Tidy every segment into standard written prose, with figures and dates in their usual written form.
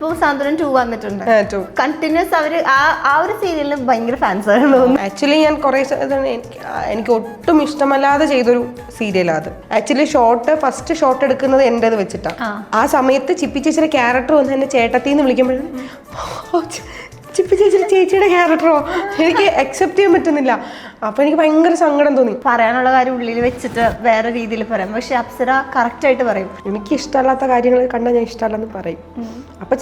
ഇപ്പോൾ സാന്ത്വനം 2 വന്നിട്ടുണ്ട്. കണ്ടിന്യൂസ് അവർ ആ ഒരു സീരിയലിന് ഭയങ്കര ഫാൻസ് ആണ് തോന്നുന്നു. ആക്ച്വലി ഞാൻ കുറേ എനിക്ക് ഒട്ടും ഇഷ്ടമല്ലാതെ ചെയ്തൊരു സീരിയലാണ് അത്. ആക്ച്വലി ഫസ്റ്റ് ഷോട്ട് എടുക്കുന്നത് എൻ്റെത് വെച്ചിട്ടാണ്. ആ സമയത്ത് ചിപ്പി ചേച്ചിയുടെ ക്യാരക്ടർ വന്ന് എന്നെ ചേട്ടത്തിന്ന് വിളിക്കുമ്പോഴും ചിപ്പി ചേച്ചിയുടെ ചേച്ചിയുടെ ക്യാരക്ടറോ എനിക്ക് അക്സെപ്റ്റ് ചെയ്യാൻ പറ്റുന്നില്ല. അപ്പോൾ എനിക്ക് ഭയങ്കര സങ്കടം തോന്നി. പറയാനുള്ള കാര്യം ഉള്ളിൽ വെച്ചിട്ട് വേറെ രീതിയിൽ പറയാം, പക്ഷെ അപ്സര കറക്റ്റായിട്ട് പറയും. എനിക്ക് ഇഷ്ടമല്ലാത്ത കാര്യങ്ങൾ കണ്ടാൽ ഞാൻ ഇഷ്ടമല്ലെന്ന് പറയും. അപ്പോൾ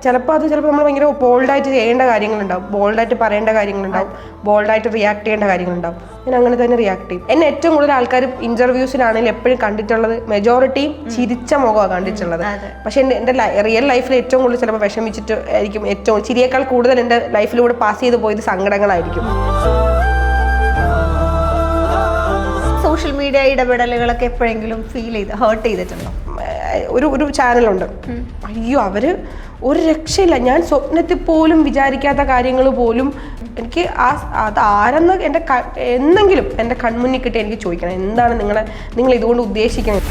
ചിലപ്പോൾ നമ്മൾ ഭയങ്കര ബോൾഡായിട്ട് ചെയ്യേണ്ട കാര്യങ്ങളുണ്ടാവും, ബോൾഡായിട്ട് പറയേണ്ട കാര്യങ്ങളുണ്ടാവും, ബോൾഡായിട്ട് റിയാക്ട് ചെയ്യേണ്ട കാര്യങ്ങളുണ്ടാവും. ഞാൻ അങ്ങനെ തന്നെ റിയാക്ട് ചെയ്യും. എന്നെ ഏറ്റവും കൂടുതൽ ആൾക്കാർ ഇൻ്റർവ്യൂസിലാണെങ്കിലും എപ്പോഴും കണ്ടിട്ടുള്ളത് മെജോറിറ്റിയും ചിരിച്ച മുഖമാണ് കണ്ടിട്ടുള്ളത്. പക്ഷെ എൻ്റെ റിയൽ ലൈഫിൽ ഏറ്റവും കൂടുതൽ ചിലപ്പോൾ വിഷമിച്ചിട്ട് ആയിരിക്കും, ഏറ്റവും ചിരിയേക്കാൾ കൂടുതൽ എൻ്റെ ലൈഫിലൂടെ പാസ് ചെയ്ത് പോയത് സങ്കടങ്ങളായിരിക്കും. സോഷ്യൽ മീഡിയ ഇടപെടലുകളൊക്കെ എപ്പോഴെങ്കിലും ഹേർട്ട് ചെയ്തിട്ടുണ്ടോ? ഒരു ചാനലുണ്ട്, അയ്യോ അവര് ഒരു രക്ഷയില്ല. ഞാൻ സ്വപ്നത്തിൽ പോലും വിചാരിക്കാത്ത കാര്യങ്ങൾ പോലും എനിക്ക് അത് ആരെന്ന് എന്നെങ്കിലും എൻ്റെ കൺമുന്നിൽ കിട്ടി എനിക്ക് ചോദിക്കണം, എന്താണ് നിങ്ങൾ ഇതുകൊണ്ട് ഉദ്ദേശിക്കുന്നത്.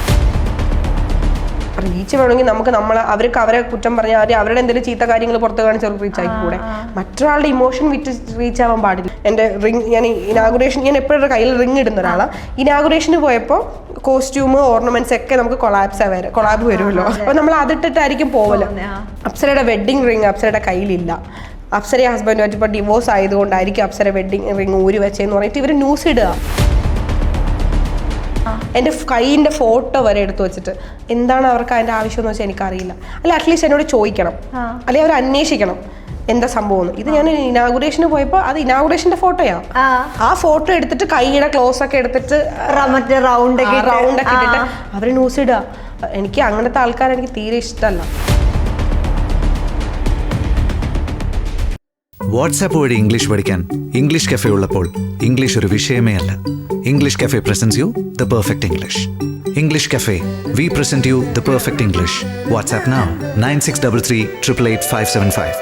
റീച്ച് വേണമെങ്കിൽ നമുക്ക് അവർക്ക് അവരെ കുറ്റം പറഞ്ഞാൽ അവരുടെ എന്തെങ്കിലും ചീത്ത കാര്യങ്ങൾ പുറത്ത് കാണിച്ച് റീച്ച് ആയിക്കൂടെ. മറ്റൊരാളുടെ ഇമോഷൻ വിറ്റ് റീച്ച് ആവാൻ പാടില്ല. എൻ്റെ റിങ് ഞാൻ എപ്പോഴും കയ്യിൽ റിങ് ഇടുന്ന ഒരാളാണ്. ഇനാഗുറേഷന് പോയപ്പോൾ കോസ്റ്റ്യൂം ഓർണമെന്റ്സ് ഒക്കെ നമുക്ക് കൊളാബ് വരുമല്ലോ. അപ്പോൾ നമ്മൾ അതിട്ടിട്ടായിരിക്കും പോവല്ലോ. അപ്സരയുടെ വെഡ്ഡിങ് റിങ് അപ്സരയുടെ കയ്യിലില്ല. അപ്സര ഹസ്ബൻഡുമായിട്ട് ഇപ്പോൾ ഡിവോഴ്സ് ആയതുകൊണ്ടായിരിക്കും അപ്സര വെഡ്ഡിങ് റിങ് ഊരി വെച്ചതെന്ന് പറഞ്ഞിട്ട് ഇവർ ന്യൂസ് ഇടുക. എൻ്റെ കൈയിൻ്റെ ഫോട്ടോ വരെ എടുത്തു വെച്ചിട്ട് എന്താണ് അവർക്ക് അതിൻ്റെ ആവശ്യം എന്ന് വെച്ചാൽ എനിക്കറിയില്ല. അല്ല അറ്റ്ലീസ്റ്റ് എന്നോട് ചോദിക്കണം, അല്ലെങ്കിൽ അവർ അന്വേഷിക്കണം എന്താ സംഭവം. ഇത് ഞാൻ ഇനാഗുറേഷന് പോയപ്പോൾ അത് ഇനാഗുറേഷൻ്റെ ഫോട്ടോയാണ്. ആ ഫോട്ടോ എടുത്തിട്ട് കൈയുടെ ക്ലോസ് ഒക്കെ എടുത്തിട്ട് റൗണ്ട് ഒക്കെ ഇട്ടിട്ട് അവർ ന്യൂസ് ഇടുക. എനിക്ക് അങ്ങനത്തെ ആൾക്കാരെ എനിക്ക് തീരെ ഇഷ്ടമല്ല. വാട്സാപ്പ് വഴി ഇംഗ്ലീഷ് പഠിക്കാൻ ഇംഗ്ലീഷ് കഫേ ഉള്ളപ്പോൾ ഇംഗ്ലീഷ് ഒരു വിഷയമേ അല്ല. English cafe presents you the perfect English. English cafe, we present you the perfect English. WhatsApp now 9633 888 575.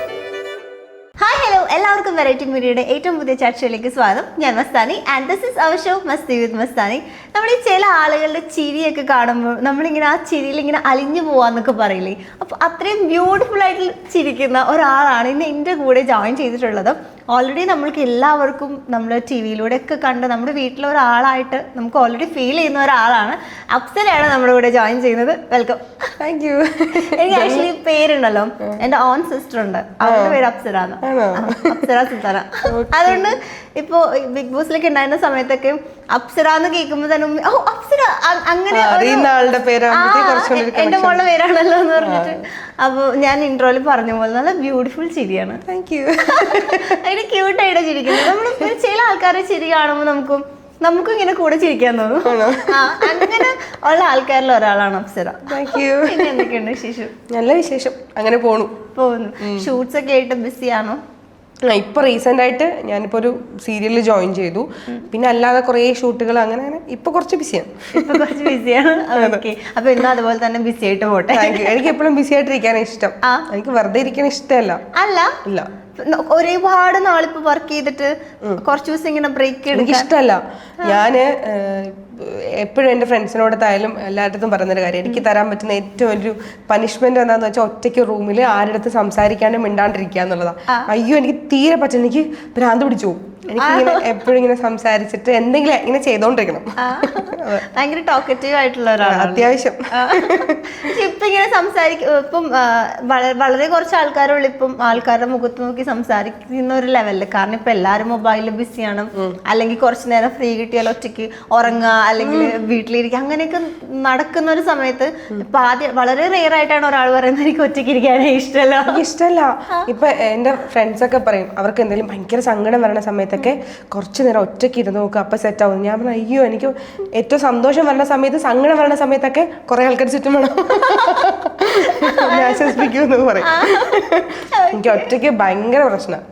Hi hello, എല്ലാവർക്കും വെറൈറ്റി മീഡിയയുടെ ഏറ്റവും പുതിയ ചർച്ചയിലേക്ക് സ്വാഗതം. ഞാൻ Mastani and this is our show masti with Mastani. നമ്മൾ ഈ ചില ആളുകളുടെ ചിരിയൊക്കെ കാണുമ്പോൾ നമ്മളിങ്ങനെ ആ ചിരിയിൽ ഇങ്ങനെ അലിഞ്ഞു പോവാന്നൊക്കെ പറയില്ലേ, അപ്പോൾ അത്രയും ബ്യൂട്ടിഫുൾ ആയിട്ട് ചിരിക്കുന്ന ഒരാളാണ് ഇന്ന് എൻ്റെ കൂടെ ജോയിൻ ചെയ്തിട്ടുള്ളത്. ഓൾറെഡി നമ്മൾക്ക് എല്ലാവർക്കും നമ്മൾ ടി വിയിലൂടെയൊക്കെ കണ്ട് നമ്മുടെ വീട്ടിലെ ഒരാളായിട്ട് നമുക്ക് ഓൾറെഡി ഫീൽ ചെയ്യുന്ന ഒരാളാണ്. അപ്സരയാണ് നമ്മുടെ കൂടെ ജോയിൻ ചെയ്യുന്നത്. വെൽക്കം. Thank you. എനിക്ക് ആക്ച്വലി പേരുണ്ടല്ലോ, എൻ്റെ ഓൺ സിസ്റ്റർ ഉണ്ട്, അവരുടെ പേര് അപ്സര, അപ്സര സുൽത്താന. അതുകൊണ്ട് ഇപ്പോൾ ബിഗ് ബോസിലേക്ക് ഉണ്ടായിരുന്ന സമയത്തൊക്കെ അപ്സര എന്ന് കേൾക്കുമ്പോൾ തന്നെ ഓ അപ്സര അങ്ങനെ എൻ്റെ മോളുടെ പേരാണല്ലോ എന്ന് പറഞ്ഞിട്ട്. അപ്പോൾ ഞാൻ ഇൻട്രോയിൽ പറഞ്ഞ പോലെ നല്ല ബ്യൂട്ടിഫുൾ ചിരിയാണ്. Thank you. അതിന് ക്യൂട്ടായിട്ട് ചിരിക്കുന്നത്. നമ്മൾ ചില ആൾക്കാരെ ചിരി കാണുമ്പോൾ നമുക്കും ഇങ്ങനെ കൂടെ ചിരിക്കാൻ തോന്നും. അങ്ങനെ ഉള്ള ആൾക്കാരിൽ ഒരാളാണ് അപ്സര. Thank you. പിന്നെ എന്തൊക്കെയുണ്ട് വിശേഷം? നല്ല വിശേഷം, അങ്ങനെ പോകുന്നു. ഷൂട്ട്സ് ഒക്കെ ആയിട്ട് ബിസിയാണോ? ഇപ്പൊ റീസെന്റ് ആയിട്ട് ഞാനിപ്പോ ഒരു സീരിയലിൽ ജോയിൻ ചെയ്തു. പിന്നെ അല്ലാതെ കുറെ ഷൂട്ടുകൾ അങ്ങനെ ഇപ്പൊ കുറച്ച് ബിസിയാണ്. അപ്പൊ ഇന്നും അതുപോലെ തന്നെ ബിസി ആയിട്ട് പോട്ടെ. എനിക്ക് എപ്പോഴും ബിസി ആയിട്ടിരിക്കാനാണ് ഇഷ്ടം. എനിക്ക് വെറുതെ ഇരിക്കാൻ ഇഷ്ടമല്ല. ഇല്ല, ഒരുപാട് നാളിപ്പോ വർക്ക് ചെയ്തിട്ട് കുറച്ച് ദിവസം ഇങ്ങനെ ബ്രേക്ക് എനിക്ക് ഇഷ്ടമല്ല. ഞാന് എപ്പോഴും എൻ്റെ ഫ്രണ്ട്സിനോടത്തായാലും എല്ലായിടത്തും പറയുന്നൊരു കാര്യം, എനിക്ക് തരാൻ പറ്റുന്ന ഏറ്റവും വലിയൊരു പനിഷ്മെന്റ് എന്താന്ന് വെച്ചാൽ ഒറ്റയ്ക്ക് റൂമിൽ ആരുടെ മിണ്ടാണ്ടിരിക്കാനും മിണ്ടാണ്ടിരിക്കുക എന്നുള്ളതാണ്. അയ്യോ എനിക്ക് തീരെ പറ്റില്ല, എനിക്ക് ഭ്രാന്ത് പിടിച്ചു പോകും. എനിക്കിങ്ങനെ എപ്പോഴും ഇങ്ങനെ സംസാരിച്ചിട്ട് എന്തെങ്കിലും ഇങ്ങനെ ചെയ്തോണ്ടിരിക്കണം. ഭയങ്കര ടോക്കറ്റീവ് ആയിട്ടുള്ള ഒരാളാണ് അത്യാവശ്യം. ഇപ്പൊ ഇങ്ങനെ ഇപ്പം വളരെ കുറച്ച് ആൾക്കാരുള്ള ഇപ്പം ആൾക്കാരുടെ മുഖത്ത് നോക്കി സംസാരിക്കുന്ന ഒരു ലെവലില്. കാരണം ഇപ്പൊ എല്ലാരും മൊബൈലിൽ ബിസിയാണ്, അല്ലെങ്കിൽ കുറച്ചു നേരം ഫ്രീ കിട്ടിയാൽ ഒറ്റയ്ക്ക് ഉറങ്ങുക, അല്ലെങ്കിൽ വീട്ടിലിരിക്കുക, അങ്ങനെയൊക്കെ നടക്കുന്ന ഒരു സമയത്ത് ഇപ്പൊ ആദ്യം വളരെ റെയർ ആയിട്ടാണ് ഒരാൾ പറയുന്നത് എനിക്ക് ഒറ്റയ്ക്ക് ഇരിക്കാനേ ഇഷ്ടമല്ല. ഇപ്പൊ എന്റെ ഫ്രണ്ട്സ് ഒക്കെ പറയും അവർക്ക് എന്തെങ്കിലും ഭയങ്കര സങ്കടം വരണ സമയത്ത് കുറച്ചു നേരം ഒറ്റയ്ക്ക് ഇരുന്ന് നോക്കുക, അപ്പൊ സെറ്റ് ആവും. ഞാൻ പറഞ്ഞു അയ്യോ എനിക്ക് ഏറ്റവും സന്തോഷം വരുന്ന സമയത്ത് സങ്കടം വരുന്ന സമയത്തൊക്കെ കുറെ ആൾക്കാർ ചുറ്റും വേണം ആശ്വസിപ്പിക്കുമെന്ന് പറയും. എനിക്ക് ഒറ്റയ്ക്ക് ഭയങ്കര പ്രശ്നം.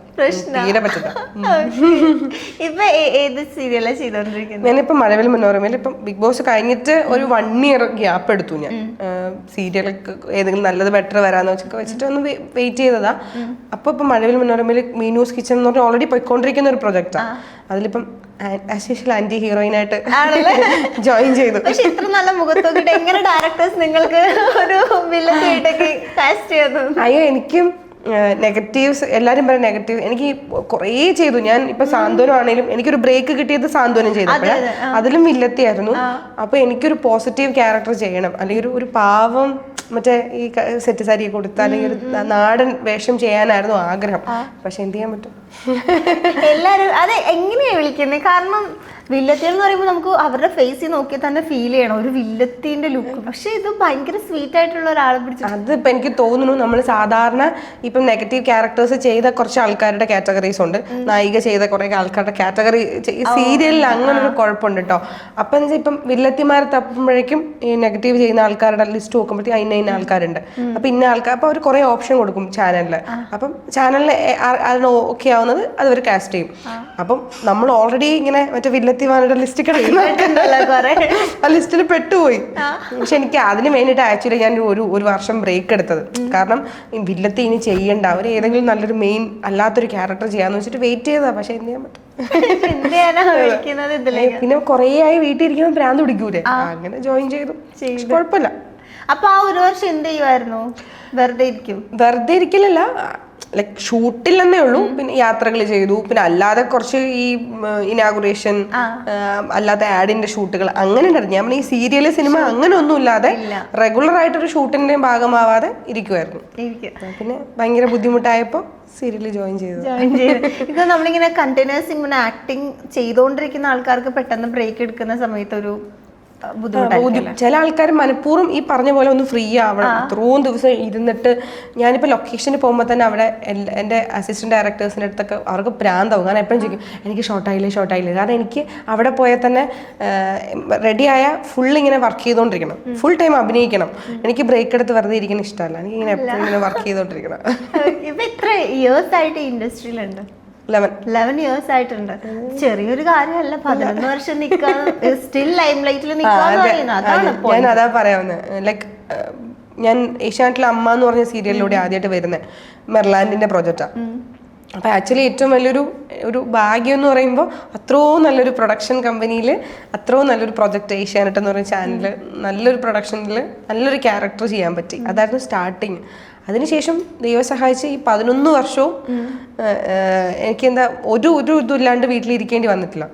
ഞാനിപ്പോ മഴവിൽ മനോരമയിൽ ഇപ്പം ബിഗ് ബോസ് കഴിഞ്ഞിട്ട് ഒരു 1 year ഗ്യാപ്പ് എടുത്തു. ഞാൻ സീരിയലൊക്കെ ഏതെങ്കിലും നല്ലത് ബെറ്റർ വരാന്ന് വെച്ചിട്ട് ഒന്ന് വെയിറ്റ് ചെയ്തതാ. അപ്പൊ ഇപ്പൊ മഴവിൽ മനോരമയിൽ മീനൂസ് കിച്ചൺ എന്ന് പറഞ്ഞാൽ ഓൾറെഡി പോയിക്കൊണ്ടിരിക്കുന്ന ഒരു പ്രൊജക്റ്റാണ്. അതിലിപ്പം ആന്റി ഹീറോയിനായിട്ട് ജോയിൻ ചെയ്തു. പക്ഷെ ഇത്ര നല്ല മുഖത്തോക്കിട്ട് എങ്ങനെ ഡയറക്ടേഴ്സ് നിങ്ങൾക്ക് ഒരു വില്ലനായിട്ടൊക്കെ കാസ്റ്റ് ചെയ്തു? അയ്യോ, എനിക്കും നെഗറ്റീവ്സ് എല്ലാരും പറയും നെഗറ്റീവ്. എനിക്ക് കുറേ ചെയ്തു. ഞാൻ ഇപ്പൊ സാന്ത്വനം ആണെങ്കിലും എനിക്കൊരു ബ്രേക്ക് കിട്ടിയത് സാന്ത്വനം ചെയ്തപ്പോഴാണ്. അതിലും വില്ലത്തിയായിരുന്നു. അപ്പൊ എനിക്കൊരു പോസിറ്റീവ് ക്യാരക്ടർ ചെയ്യണം, അല്ലെങ്കിൽ ഒരു പാവം മറ്റേ ഈ സെറ്റ് സാരി കൊടുത്ത അല്ലെങ്കിൽ ഒരു നാടൻ വേഷം ചെയ്യാനായിരുന്നു ആഗ്രഹം. പക്ഷെ എന്ത് ചെയ്യാൻ പറ്റും? എല്ലാരും അതെ എങ്ങനെയാ വിളിക്കുന്നത്? കാരണം വില്ലത്തി എന്ന് പറയുമ്പോൾ നമുക്ക് അവരുടെ ഫേസിൽ നോക്കി തന്നെ ഫീൽ ചെയ്യണം ഒരു വില്ലത്തിന്റെ ലുക്ക്. പക്ഷെ ഇത് ഭയങ്കര സ്വീറ്റ് ആയിട്ടുള്ള ഒരാളെ പിടിച്ചു. അതിപ്പോ എനിക്ക് തോന്നുന്നു നമ്മൾ സാധാരണ ഇപ്പം നെഗറ്റീവ് ക്യാരക്ടേഴ്സ് ചെയ്ത കുറച്ച് ആൾക്കാരുടെ കാറ്റഗറീസ് ഉണ്ട്, നായിക ചെയ്ത കുറെ ആൾക്കാരുടെ കാറ്റഗറി. സീരിയലിൽ അങ്ങനെ ഒരു കുഴപ്പമുണ്ട് കേട്ടോ. അപ്പൊ എന്ന് വെച്ചാൽ ഇപ്പം വില്ലത്തിമാരെ തപ്പുമ്പോഴേക്കും ഈ നെഗറ്റീവ് ചെയ്യുന്ന ആൾക്കാരുടെ ലിസ്റ്റ് നോക്കുമ്പോഴത്തേക്ക് ഇന്ന ആൾക്കാരുണ്ട്. അപ്പൊ ഇന്ന ആൾക്കാർ അപ്പൊ അവർ കുറെ ഓപ്ഷൻ കൊടുക്കും ചാനലില്. അപ്പം ചാനലിൽ അതിന് ഓക്കെ ആവുന്നത് അത് അവർ കാസ്റ്റ് ചെയ്യും. അപ്പം നമ്മൾ ഓൾറെഡി ഇങ്ങനെ മറ്റേ വില്ലത്തിമാരുടെ ലിസ്റ്റ് ആ ലിസ്റ്റിൽ പെട്ടുപോയി. പക്ഷെ എനിക്ക് അതിന് വേണ്ടിയിട്ട് ആക്ച്വലി ഞാൻ ഒരു വർഷം ബ്രേക്ക് എടുത്തത്. കാരണം വില്ലത്തി ഇനി ചെയ്യണ്ട, അവർ ഏതെങ്കിലും നല്ലൊരു മെയിൻ അല്ലാത്തൊരു ക്യാരക്ടർ ചെയ്യാന്ന് വെച്ചിട്ട് വെയിറ്റ് ചെയ്തതാ. പക്ഷെ എന്ത് ചെയ്യാൻ പറ്റും? പിന്നെ കൊറേ ആയി വീട്ടിൽ ഇരിക്കുമ്പോൾ ഭ്രാന്ത് പിടിക്കൂലേ, അങ്ങനെ ജോയിൻ ചെയ്തു. കുഴപ്പമില്ല. അപ്പൊ ആ ഒരു വർഷം എന്ത് ചെയ്യുമായിരുന്നു? വെറുതെ ഇരിക്കും? വെറുതെ ഇരിക്കലല്ല, ലൈക് ഷൂട്ടില്ലെന്നേ ഉള്ളൂ. പിന്നെ യാത്രകൾ ചെയ്തു. പിന്നെ അല്ലാതെ കുറച്ച് ഈ ഇനാഗുറേഷൻ അല്ലാതെ ആഡിന്റെ ഷൂട്ടുകൾ അങ്ങനെ ഉണ്ടായിരുന്നു. ഞാൻ ഈ സീരിയല് സിനിമ അങ്ങനെ ഒന്നും ഇല്ലാതെ റെഗുലർ ആയിട്ടൊരു ഷൂട്ടിന്റെ ഭാഗമാവാതെ ഇരിക്കുമായിരുന്നു. പിന്നെ ഭയങ്കര ബുദ്ധിമുട്ടായപ്പോ സീരിയലിൽ ജോയിൻ ചെയ്തു. ഇത് നമ്മളിങ്ങനെ കണ്ടിന്യൂസ് ഇങ്ങനെ ആക്ടിങ് ചെയ്തുകൊണ്ടിരിക്കുന്ന ആൾക്കാർക്ക് പെട്ടെന്ന് ബ്രേക്ക് എടുക്കുന്ന സമയത്ത് ഒരു ചില ആൾക്കാർ മനഃപൂർവ്വം ഈ പറഞ്ഞ പോലെ ഒന്ന് ഫ്രീ ആവണം. ഇത്രയും ദിവസം ഇരുന്നിട്ട് ഞാനിപ്പോൾ ലൊക്കേഷനിൽ പോകുമ്പോൾ തന്നെ അവിടെ എൻ്റെ അസിസ്റ്റന്റ് ഡയറക്ടേഴ്സിൻ്റെ അടുത്തൊക്കെ അവർക്ക് പ്രാന്താവും. കാരണം എപ്പോഴും ചോദിക്കും എനിക്ക് ഷോർട്ടായില്ലേ. കാരണം എനിക്ക് അവിടെ പോയാൽ തന്നെ റെഡിയായ ഫുൾ ഇങ്ങനെ വർക്ക് ചെയ്തുകൊണ്ടിരിക്കണം, ഫുൾ ടൈം അഭിനയിക്കണം. എനിക്ക് ബ്രേക്ക് എടുത്ത് വെറുതെ ഇരിക്കുന്ന ഇഷ്ടമല്ല. എനിക്ക് ഇങ്ങനെ എപ്പോഴും ഇങ്ങനെ വർക്ക് ചെയ്തുകൊണ്ടിരിക്കണം. ഇപ്പൊ എത്ര ഇയേഴ്സ് ആയിട്ട് ഇൻഡസ്ട്രിയിലുണ്ട്? 11 ഇയേഴ്സ് ആയിട്ടുണ്ട്. ചെറിയൊരു കാര്യമല്ല. 11 വർഷം സ്റ്റിൽ ലൈം ലൈറ്റിൽ ഞാൻ അതാ പറയാവുന്നത്. ലൈക്ക് ഞാൻ ഏഷ്യാനെറ്റിലെ അമ്മ എന്ന് പറഞ്ഞ സീരിയലിലൂടെ ആദ്യമായിട്ട് വരുന്നത് മെർലാൻഡിന്റെ പ്രൊജക്റ്റാണ്. അപ്പോൾ ആക്ച്വലി ഏറ്റവും വലിയൊരു ഭാഗ്യം എന്ന് പറയുമ്പോൾ അത്രയും നല്ലൊരു പ്രൊഡക്ഷൻ കമ്പനിയിൽ അത്രയും നല്ലൊരു പ്രൊജക്റ്റ് ഏഷ്യാനെറ്റ് എന്ന് പറയുന്ന ചാനൽ നല്ലൊരു പ്രൊഡക്ഷനിൽ നല്ലൊരു ക്യാരക്ടർ ചെയ്യാൻ പറ്റി. അതായിരുന്നു സ്റ്റാർട്ടിങ്. അതിനുശേഷം ദൈവം സഹായിച്ച് ഈ 11 വർഷവും എനിക്കെന്താ ഒരു ഇല്ലാണ്ട് വീട്ടിലിരിക്കേണ്ടി വന്നിട്ടില്ല.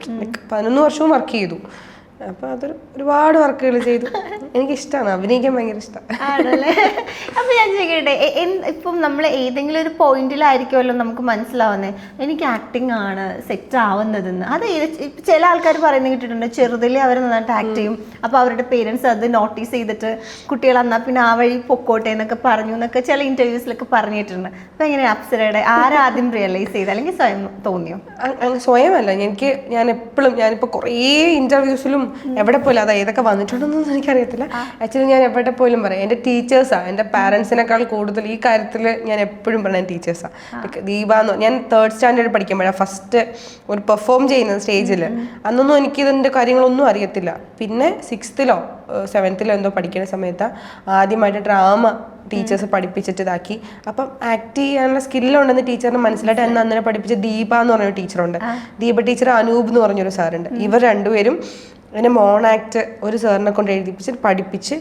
11 വർഷവും വർക്ക് ചെയ്തു. അപ്പൊ അതൊരു ഒരുപാട് വർക്കുകൾ ചെയ്തു. എനിക്കിഷ്ടമാണ്, അഭിനയിക്കാൻ ഭയങ്കര ഇഷ്ടമാണ്. അപ്പൊ ഞാൻ ചോദിക്കട്ടെ, ഇപ്പം നമ്മൾ ഏതെങ്കിലും ഒരു പോയിന്റിലായിരിക്കുമല്ലോ നമുക്ക് മനസ്സിലാവുന്നത് എനിക്ക് ആക്ടിങ് ആണ് സെറ്റ് ആവുന്നതെന്ന്. അത് ചില ആൾക്കാർ പറയുന്നത് കേട്ടിട്ടുണ്ട്, ചെറുതിലെ അവർ നന്നായിട്ട് ആക്ട് ചെയ്യും, അപ്പൊ അവരുടെ പേരൻസ് അത് നോട്ടീസ് ചെയ്തിട്ട് കുട്ടികൾ എന്നാ പിന്നെ ആ വഴി പൊക്കോട്ടെ എന്നൊക്കെ പറഞ്ഞു എന്നൊക്കെ ചില ഇന്റർവ്യൂസിലൊക്കെ പറഞ്ഞിട്ടുണ്ട്. അപ്പൊ എങ്ങനെയാണ് അപ്സരയുടെ ആരാദ്യം റിയലൈസ് ചെയ്ത് അല്ലെങ്കിൽ സ്വയം തോന്നിയോ? സ്വയമല്ല, ഞാനിപ്പോ കുറേ ഇന്റർവ്യൂസിലും എവിടെ പോലും അത് ഏതൊക്കെ വന്നിട്ടുണ്ടെന്നൊന്നും എനിക്കറിയത്തില്ല. ആക്ച്വലി ഞാൻ എവിടെ പോലും പറയാം എൻ്റെ ടീച്ചേഴ്സാണ്. എൻ്റെ പാരൻസിനേക്കാൾ കൂടുതൽ ഈ കാര്യത്തിൽ ഞാൻ എപ്പോഴും പറയാം ടീച്ചേഴ്സാണ്. ദീപ എന്ന് ഞാൻ 3rd സ്റ്റാൻഡേർഡ് പഠിക്കുമ്പോഴാണ് ഫസ്റ്റ് ഒരു പെർഫോം ചെയ്യുന്നത് സ്റ്റേജിൽ. അന്നൊന്നും എനിക്കിതിൻ്റെ കാര്യങ്ങളൊന്നും അറിയത്തില്ല. പിന്നെ 6th-ലോ 7th-ലോ എന്തോ പഠിക്കുന്ന സമയത്ത് ആദ്യമായിട്ട് ഡ്രാമ ടീച്ചേഴ്സ് പഠിപ്പിച്ചിട്ട് ഇതാക്കി. അപ്പം ആക്ട് ചെയ്യാനുള്ള സ്കില്ലുണ്ടെന്ന് ടീച്ചറിന് മനസ്സിലായിട്ട് അന്നേരം പഠിപ്പിച്ച ദീപ എന്ന് പറഞ്ഞൊരു ടീച്ചറുണ്ട്. ദീപ ടീച്ചർ, അനൂപ് എന്ന് പറഞ്ഞൊരു സാറുണ്ട്. ഇവർ രണ്ടുപേരും എന്നെ മോണാക്ട് ഒരു സാറിനെ കൊണ്ട് എഴുതിപ്പിച്ച് പഠിപ്പിച്ച്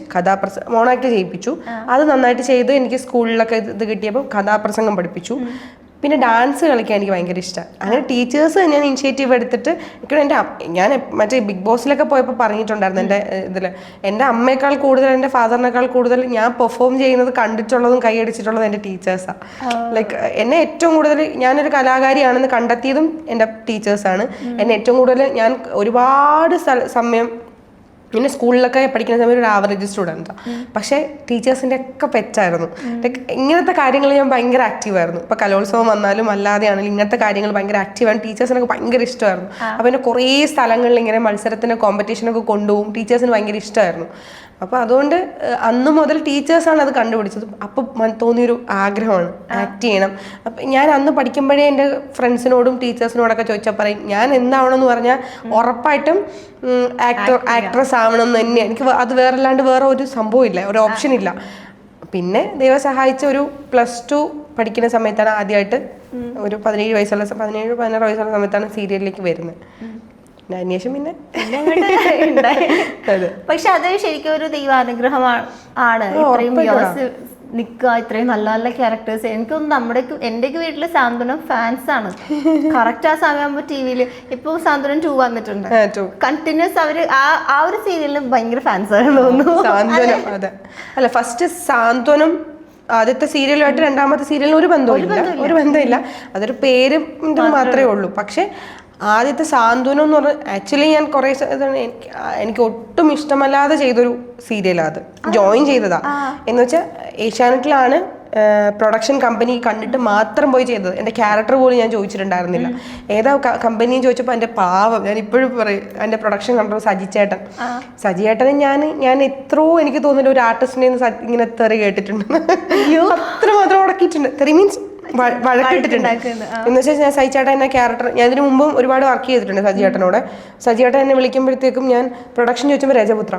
മോണാക്ട് ചെയ്യിപ്പിച്ചു. അത് നന്നായിട്ട് ചെയ്ത് എനിക്ക് സ്കൂളിലൊക്കെ ഇത് കിട്ടിയപ്പോൾ കഥാപ്രസംഗം പഠിപ്പിച്ചു. പിന്നെ ഡാൻസ് കളിക്കാൻ എനിക്ക് ഭയങ്കര ഇഷ്ടമാണ്. അങ്ങനെ ടീച്ചേഴ്സ് തന്നെയാണ് ഇനിഷ്യേറ്റീവ് എടുത്തിട്ട് ഞാൻ മറ്റേ ബിഗ് ബോസിലൊക്കെ പോയപ്പോൾ പറഞ്ഞിട്ടുണ്ടായിരുന്നു എൻ്റെ ഇതിൽ എൻ്റെ അമ്മയേക്കാൾ കൂടുതൽ എൻ്റെ ഫാദറിനേക്കാൾ കൂടുതൽ ഞാൻ പെർഫോം ചെയ്യുന്നത് കണ്ടിട്ടുള്ളതും കൈയടിച്ചിട്ടുള്ളതും എൻ്റെ ടീച്ചേഴ്സാണ്. ലൈക്ക് എന്നെ ഏറ്റവും കൂടുതൽ ഞാനൊരു കലാകാരിയാണെന്ന് കണ്ടെത്തിയതും എൻ്റെ ടീച്ചേഴ്സാണ്. എന്നെ ഏറ്റവും കൂടുതൽ ഞാൻ ഒരുപാട് സമയം പിന്നെ സ്കൂളിലൊക്കെ പഠിക്കുന്ന സമയത്ത് ഒരു ആവറേജ് സ്റ്റുഡൻറ്റാണ്. പക്ഷേ ടീച്ചേഴ്സിൻ്റെ ഒക്കെ പെറ്റായിരുന്നു. ലൈക്ക് ഇങ്ങനത്തെ കാര്യങ്ങൾ ഞാൻ ഭയങ്കര ആക്റ്റീവായിരുന്നു. ഇപ്പോൾ കലോത്സവം വന്നാലും അല്ലാതെയാണെങ്കിലും ഇങ്ങനത്തെ കാര്യങ്ങൾ ഭയങ്കര ആക്റ്റീവാണ്. ടീച്ചേഴ്സിനൊക്കെ ഭയങ്കര ഇഷ്ടമായിരുന്നു. അപ്പോൾ എന്നെ കുറേ സ്ഥലങ്ങളിൽ ഇങ്ങനെ മത്സരത്തിന് കോമ്പറ്റീഷനൊക്കെ കൊണ്ടുപോകും. ടീച്ചേഴ്സിന് ഭയങ്കര ഇഷ്ടമായിരുന്നു. അപ്പോൾ അതുകൊണ്ട് അന്ന് മുതൽ ടീച്ചേഴ്സാണ് അത് കണ്ടുപിടിച്ചത്. അപ്പോൾ തോന്നിയൊരു ആഗ്രഹമാണ് ആക്ട് ചെയ്യണം. അപ്പം ഞാൻ അന്ന് പഠിക്കുമ്പോഴേ എൻ്റെ ഫ്രണ്ട്സിനോടും ടീച്ചേഴ്സിനോടൊക്കെ ചോദിച്ചാൽ പറയും ഞാൻ എന്താവണമെന്ന് പറഞ്ഞാൽ ഉറപ്പായിട്ടും ആക്ട്രസ് ആവണം എന്ന് തന്നെ. എനിക്ക് അത് വേറല്ലാണ്ട് വേറെ ഒരു സംഭവമില്ല, ഒരു ഓപ്ഷൻ ഇല്ല. പിന്നെ ദൈവം സഹായിച്ച ഒരു +2 പഠിക്കുന്ന സമയത്താണ് ആദ്യമായിട്ട് ഒരു 16 വയസ്സുള്ള സമയത്താണ് സീരിയലിലേക്ക് വരുന്നത്. അതിനുശേഷം പിന്നെ അതെ. പക്ഷെ അത് ശരിക്കും ഒരു ദൈവാനുഗ്രഹമാണ്. ഇത്രയും വ്യൂവേഴ്സ് നിൽക്കുക, ഇത്രയും നല്ല നല്ല ക്യാരക്ടേഴ്സ്. എനിക്കൊന്നും എന്റെയൊക്കെ വീട്ടില് സാന്ത്വനം ഫാൻസ് ആണ്. കറക്റ്റ് ആ സമയമാകുമ്പോ ടിവിയില് ഇപ്പൊ സാന്ത്വനം 2 വന്നിട്ടുണ്ട്. കണ്ടിന്യൂസ് അവര് ആ ഒരു സീരിയലിന് ഭയങ്കര ഫാൻസ് ആണ് തോന്നുന്നു. സാന്ത്വനം അതെ. അല്ല, ഫസ്റ്റ് സാന്ത്വനം ആദ്യത്തെ സീരിയലുമായിട്ട് രണ്ടാമത്തെ സീരിയലിന് ഒരു ബന്ധമില്ല. അതൊരു പേര് മാത്രമേ ഉള്ളൂ. പക്ഷെ ആദ്യത്തെ സാന്ത്വനം എന്ന് പറഞ്ഞാൽ ആക്ച്വലി ഞാൻ കുറേ എനിക്ക് ഒട്ടും ഇഷ്ടമല്ലാതെ ചെയ്തൊരു സീരിയലാണ് അത്. ജോയിൻ ചെയ്തതാ എന്ന് വെച്ചാൽ ഏഷ്യാനെറ്റിലാണ് പ്രൊഡക്ഷൻ കമ്പനി കണ്ടിട്ട് മാത്രം പോയി ചെയ്തത്. എൻ്റെ ക്യാരക്ടർ പോലും ഞാൻ ചോദിച്ചിട്ടുണ്ടായിരുന്നില്ല. ഏതാ കമ്പനിയും ചോദിച്ചപ്പോൾ എൻ്റെ പാവം, ഞാൻ ഇപ്പോഴും പറയും, എൻ്റെ പ്രൊഡക്ഷൻ കൺട്രോൾ സജിയേട്ടനെ ഞാൻ എത്രയോ എനിക്ക് തോന്നുന്നില്ല ഒരു ആർട്ടിസ്റ്റിനെ ഇങ്ങനെ തെറി കേട്ടിട്ടുണ്ട്. അത്രമാത്രം ഉടക്കിയിട്ടുണ്ട്. തെറി മീൻസ് വഴക്കിട്ടിട്ടുണ്ട്. എന്ന് വെച്ചാൽ ഞാൻ സജിച്ചേട്ടൻ എന്നെ ക്യാരക്ടർ, ഞാൻ ഇതിനു മുമ്പും ഒരുപാട് വർക്ക് ചെയ്തിട്ടുണ്ട് സജിയേട്ടനോട്. സജിയേട്ടൻ എന്നെ വിളിക്കുമ്പോഴത്തേക്കും ഞാൻ പ്രൊഡക്ഷൻ ചോദിച്ചപ്പോൾ രജപുത്ര,